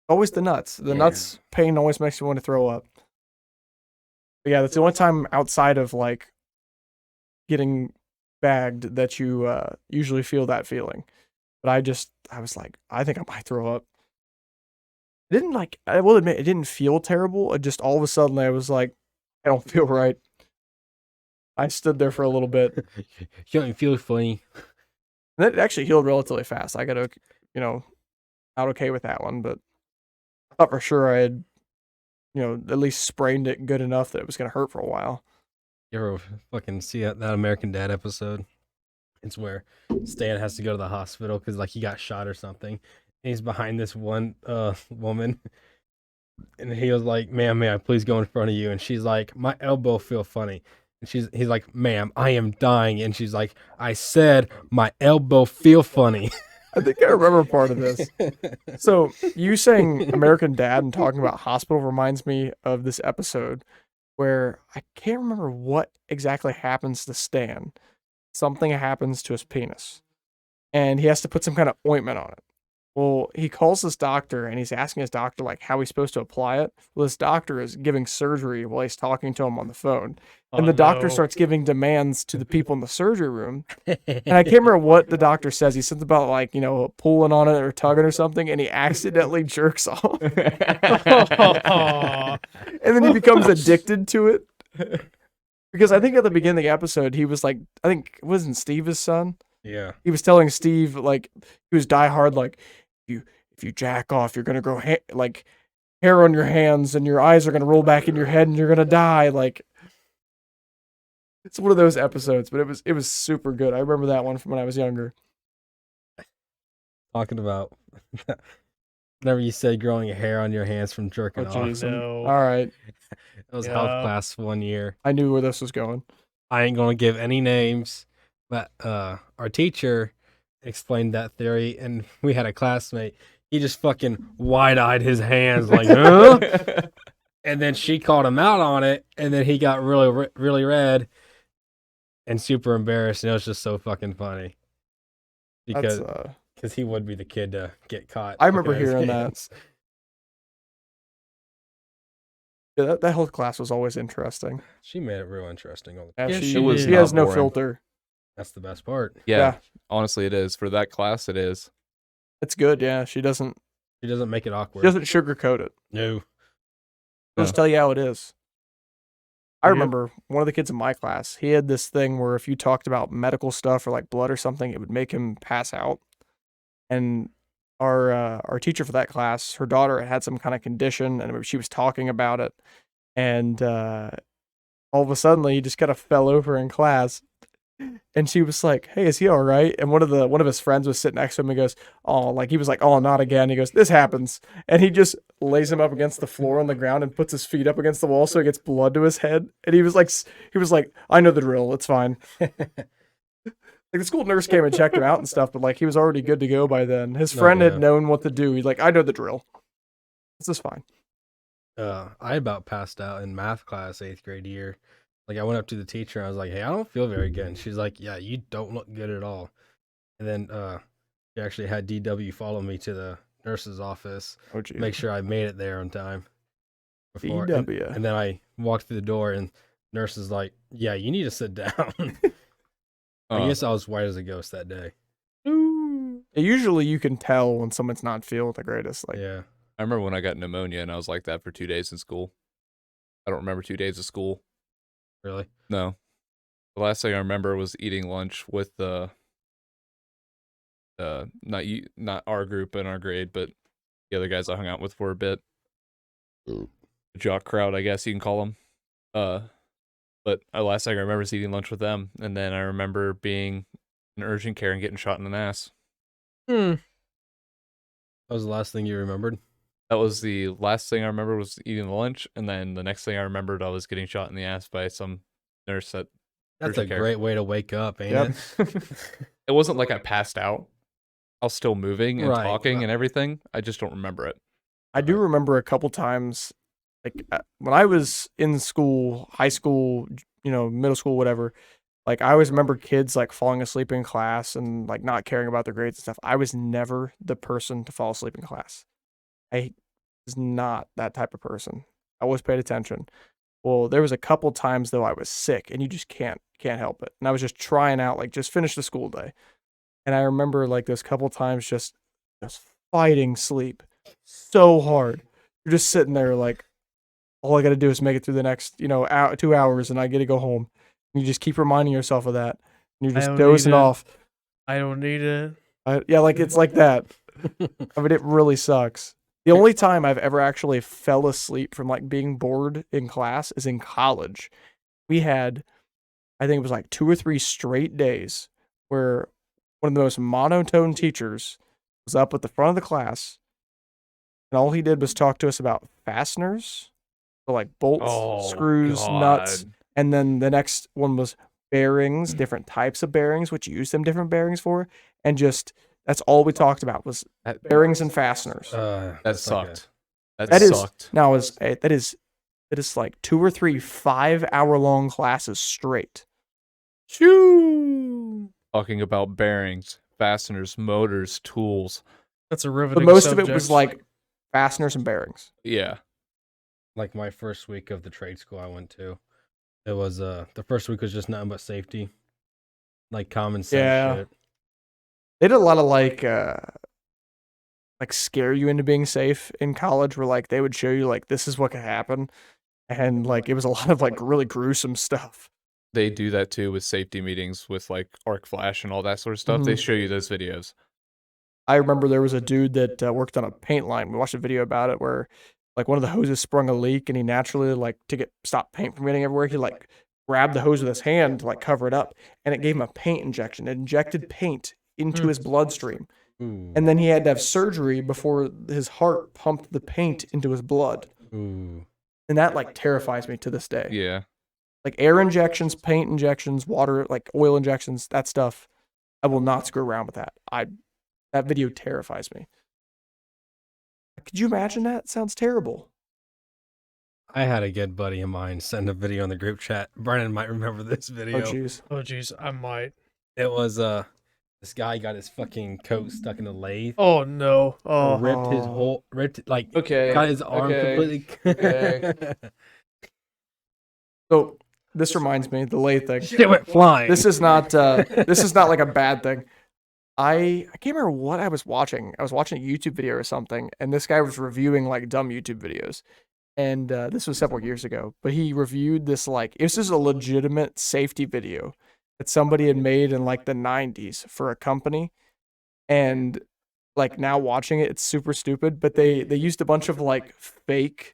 Always the nuts. The nuts pain always makes you want to throw up. But yeah, that's the only time outside of getting bagged that you usually feel that feeling. But I was like, I think I might throw up. It didn't I will admit, it didn't feel terrible. It just all of a sudden I was like, I don't feel right. I stood there for a little bit. You don't feel funny. And it actually healed relatively fast. I got out okay with that one, but I thought for sure I had, at least sprained it good enough that it was going to hurt for a while. You ever fucking see that American Dad episode? It's where Stan has to go to the hospital because he got shot or something, He's behind this one woman, and he was like, "Ma'am, may I please go in front of you?" And she's like, "My elbow feel funny." And he's like, "Ma'am, I am dying." And she's like, "I said my elbow feel funny." I think I remember part of this. So you saying American Dad and talking about hospital reminds me of this episode where I can't remember what exactly happens to Stan. Something happens to his penis, and he has to put some kind of ointment on it. Well, he calls this doctor and he's asking his doctor like how he's supposed to apply it. Well, this doctor is giving surgery while he's talking to him on the phone. And Oh, the doctor no. starts giving demands to the people in the surgery room. And I can't remember what the doctor says. He says about like, pulling on it or tugging or something, and he accidentally jerks off. Aw. And then he becomes addicted to it. Because I think at the beginning of the episode, he was like, I think, wasn't Steve his son? Yeah. He was telling Steve, like, he was diehard, like, if you jack off, you're gonna grow like hair on your hands, and your eyes are gonna roll back in your head, and you're gonna die. Like, it's one of those episodes, but it was super good. I remember that one from when I was younger. Talking about whenever you said growing hair on your hands from jerking Oh, off. jeez. No. All right, It was Yeah. health class one year. I knew where this was going. I ain't gonna give any names, but our teacher explained that theory, and we had a classmate. He just fucking wide-eyed his hands like, huh? And then she called him out on it, and then he got really red and super embarrassed, and it was just so fucking funny That's because he would be the kid to get caught. I remember looking at his hearing that. hands. yeah, that health class was always interesting. She made it real interesting. On the Yeah, Yeah, she, she was she has not no boring. filter. That's the best part. Yeah, honestly, it is. For that class, it is. It's good. Yeah, she doesn't She doesn't make it awkward. sugarcoat it. No. She'll just tell you how it is. I Yep. remember one of the kids in my class, he had this thing where if you talked about medical stuff or like blood or something, it would make him pass out. And our teacher for that class, her daughter had some kind of condition and she was talking about it. And all of a sudden he just kind of fell over in class. And she was like, "Hey, is he all right?" And one of his friends was sitting next to him. He goes, "Oh," like he was like, "Oh, not again." He goes, "This happens," and he just lays him up against the floor on the ground and puts his feet up against the wall so he gets blood to his head. And he was like, "I know the drill. It's fine." Like the school nurse came and checked him out and stuff, but like he was already good to go by then. His friend yeah. had known what to do. He's like, "I know the drill. This is fine." I about passed out in math class 8th grade year. Like I went up to the teacher and I was like, "Hey, I don't feel very good." And she's like, "Yeah, you don't look good at all." And then she actually had DW follow me to the nurse's office, Oh, geez. make sure I made it there on time. Before, DW. and then I walked through the door and nurse is like, "Yeah, you need to sit down." I guess I was white as a ghost that day. Usually you can tell when someone's not feeling the greatest. Like, Yeah. I remember when I got pneumonia and I was like that for 2 days in school. I don't remember 2 days of school. Really? No. The last thing I remember was eating lunch with not our group in our grade, but the other guys I hung out with for a bit. The jock crowd, I guess you can call them. But the last thing I remember is eating lunch with them, and then I remember being in urgent care and getting shot in the ass. That was the last thing you remembered? That was the last thing I remember was eating the lunch, and then the next thing I remembered I was getting shot in the ass by some nurse at That's a urgent care. great way to wake up, ain't Yep. it? It wasn't like I passed out. I was still moving and Right, talking right. and everything. I just don't remember it. I do remember a couple times, like when I was in school, high school, middle school, whatever. Like I always remember kids like falling asleep in class and like not caring about their grades and stuff. I was never the person to fall asleep in class. I was not that type of person. I always paid attention. Well, there was a couple times though I was sick and you just can't help it. And I was just trying out, like just finish the school day. And I remember like those couple times just fighting sleep so hard. You're just sitting there like, all I got to do is make it through the next, 2 hours and I get to go home. And you just keep reminding yourself of that. And you're I just don't dozing need it. off. I don't need it. Yeah, like it's like that. I mean, it really sucks. The only time I've ever actually fell asleep from like being bored in class is in college. We had, I think it was like 2 or 3 straight days where one of the most monotone teachers was up at the front of the class, and all he did was talk to us about fasteners, so like bolts, screws, nuts, and then the next one was bearings, different types of bearings, which you use them different bearings for, and just that's all we talked about was bearings and fasteners. That That's like sucked. That That is sucked. now that is like 2 or 3 5-hour-long classes straight. Shoo! Talking about bearings, fasteners, motors, tools. That's a But riveting most subject. of it was like fasteners and bearings. Yeah. like my first week of the trade school I went to. It was the first week was just nothing but safety, like common sense Yeah. shit. They did a lot of like scare you into being safe in college, where like they would show you like this is what could happen, and like it was a lot of like really gruesome stuff. They do that too with safety meetings with like arc flash and all that sort of stuff. They Mhm. show you those videos. I remember there was a dude that worked on a paint line. We watched a video about it where like one of the hoses sprung a leak, and he naturally like to stop paint from getting everywhere, he like grabbed the hose with his hand to like cover it up, and it gave him a paint injection. It injected paint into his bloodstream. Ooh. And then he had to have surgery before his heart pumped the paint into his blood. Ooh. And that like terrifies me to this day. Yeah. Like air injections, paint injections, water, like oil injections, that stuff, I will not screw around with that. That video terrifies me. Could you imagine that? It sounds terrible. I had a good buddy of mine send a video in the group chat. Brennan might remember this Oh video. jeez. Oh jeez, I might. It was this guy got his fucking coat stuck in a lathe. Oh no. Oh. Ripped like Okay. got his arm completely. So this reminds me, the lathe thing. Shit went flying. This is not like a bad thing. I can't remember what I was watching. I was watching a YouTube video or something, and this guy was reviewing like dumb YouTube videos. And this was several years ago, but he reviewed this like this is a legitimate safety video that somebody had made in like the 90s for a company. And like now watching it, it's super stupid, but they used a bunch of like fake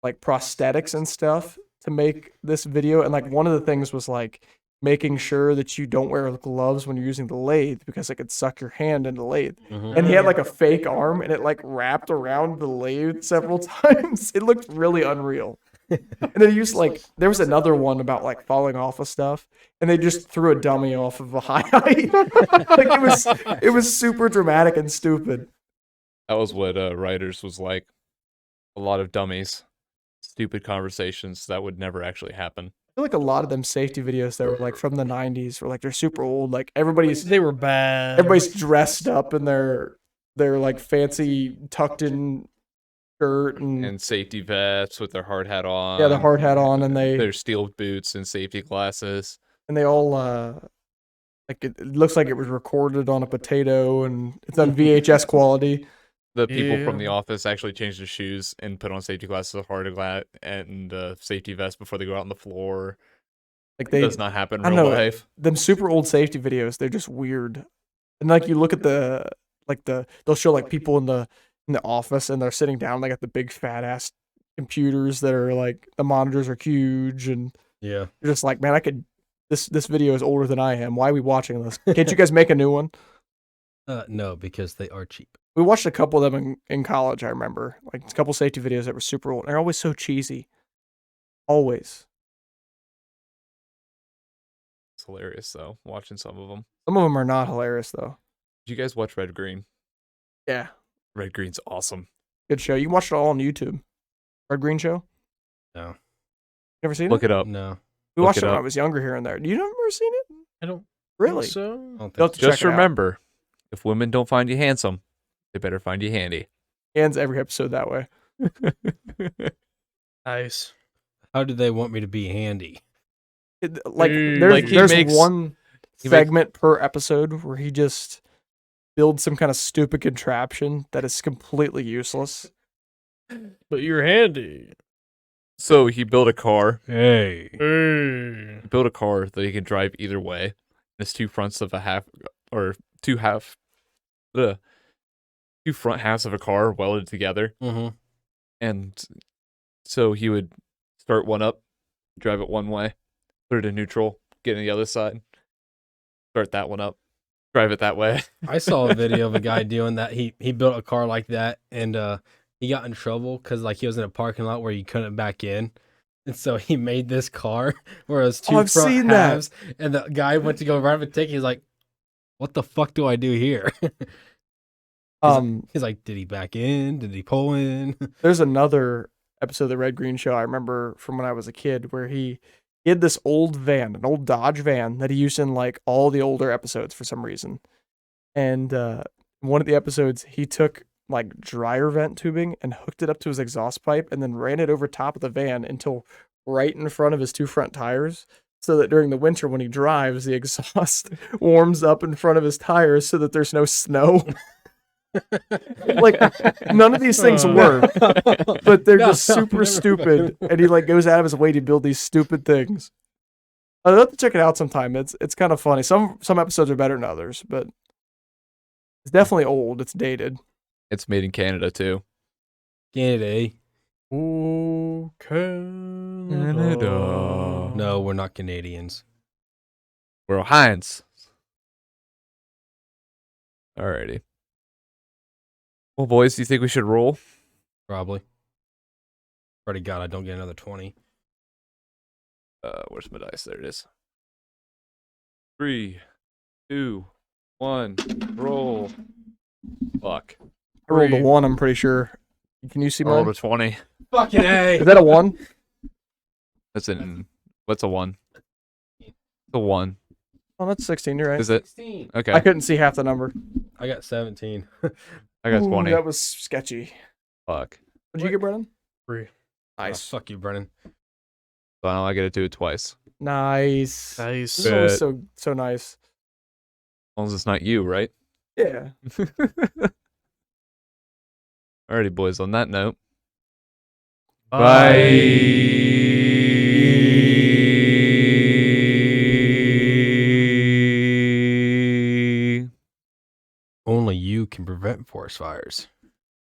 like prosthetics and stuff to make this video. And like one of the things was like making sure that you don't wear gloves when you're using the lathe because it could suck your hand into the lathe. Mhm. And he had like a fake arm, and it like wrapped around the lathe several times. It looked really unreal. And they used like there was another one about like falling off of stuff, and they just threw a dummy off of a high height. Like it was super dramatic and stupid. That was what writers was like. A lot of dummies, stupid conversations that would never actually happen. I feel like a lot of them safety videos that were like from the 90s were like they're super old. Like everybody's They were bad. everybody's dressed up in their like fancy tucked in shirt And safety vests with their hard hat on. yeah, the hard hat on, and Their steel boots and safety glasses. they all like it looks like it was recorded on a potato and it's on VHS quality. The people from the Yeah. office actually change their shoes and put on safety glasses, hard hat, and safety vest before they go out on the floor. Like It they does not happen in I don't real know. life. them super old safety videos, they're just weird. And like you look at they'll show like people in the office, and they're sitting down like at the big fat ass computers that are like the monitors are huge, and Yeah. you're just like, man, I could this video is older than I am. Why are we watching this? Can't you guys make a new one? No, because they are cheap. We watched a couple of them in college, I remember. Like a couple safety videos that were super old. They're always so cheesy. Always. It's hilarious though, watching some of them. Some of them are not hilarious though. Did you guys watch Red Green? Yeah. Red Green's awesome. Good show. You can watch it all on YouTube. Red Green Show? No. Never seen Look it? it up. No. We look watched it it when I up. was younger here and there. You never seen it? I don't Really? think so. I don't You'll have think to Just check it out. remember, if women don't find you handsome, they better find you handy. Ends every episode that way. Nice. How do they want me to be handy? Like Mm, there's like he there's makes- one he makes- segment per episode where he just builds some kind of stupid contraption that is completely useless. But you're handy. So he built a car. Hey. Hey. He built a car that he can drive either way. It's two fronts of a half, or two front halves of a car welded together. Mm-hmm. And so he would start one up, drive it one way, put it in neutral, get on the other side, start that one up, drive it that way. I saw a video of a guy doing that. He built a car like that, and he got in trouble because like he was in a parking lot where you couldn't back in, and so he made this car where it was two I've front seen that. halves, and the guy went to go write him a ticket. He's like, "What the fuck do I do here?" He's like, "Did he back in? Did he pull in?" There's another episode of the Red Green Show I remember from when I was a kid where he had this old van, an old Dodge van that he used in like all the older episodes for some reason. And one of the episodes, he took like dryer vent tubing and hooked it up to his exhaust pipe and then ran it over top of the van until right in front of his two front tires. So that during the winter, when he drives, the exhaust warms up in front of his tires so that there's no snow. Like none of these things work, but they're just super stupid. And he like goes out of his way to build these stupid things. I'd love to check it out sometime. It's kind of funny. Some episodes are better than others, but it's definitely old. It's dated. It's made in Canada too. Canada. Oh, Canada. No, we're not Canadians. We're Heinz. Alrighty. Well, boys, do you think we should roll? Probably. Pray to God I don't get another 20. Where's my dice? There it is. 3, 2, 1, roll. Fuck. I rolled a 1, I'm pretty sure. Can you see I rolled mine? a 20. Fucking A. Is that a 1? That's in. What's a 1? It's a 1. Oh, that's 16. You're right. Is it? 16. Okay. I couldn't see half the number. I got 17. I got Ooh, 20. That was sketchy. Fuck. What did you get, Brennan? 3. Nice. Fuck you, Brennan. So now I get to do it twice. Nice. Nice. This is always Good. so nice. As long as it's not you, right? Yeah. Alrighty, boys. On that note, Only you can prevent forest fires.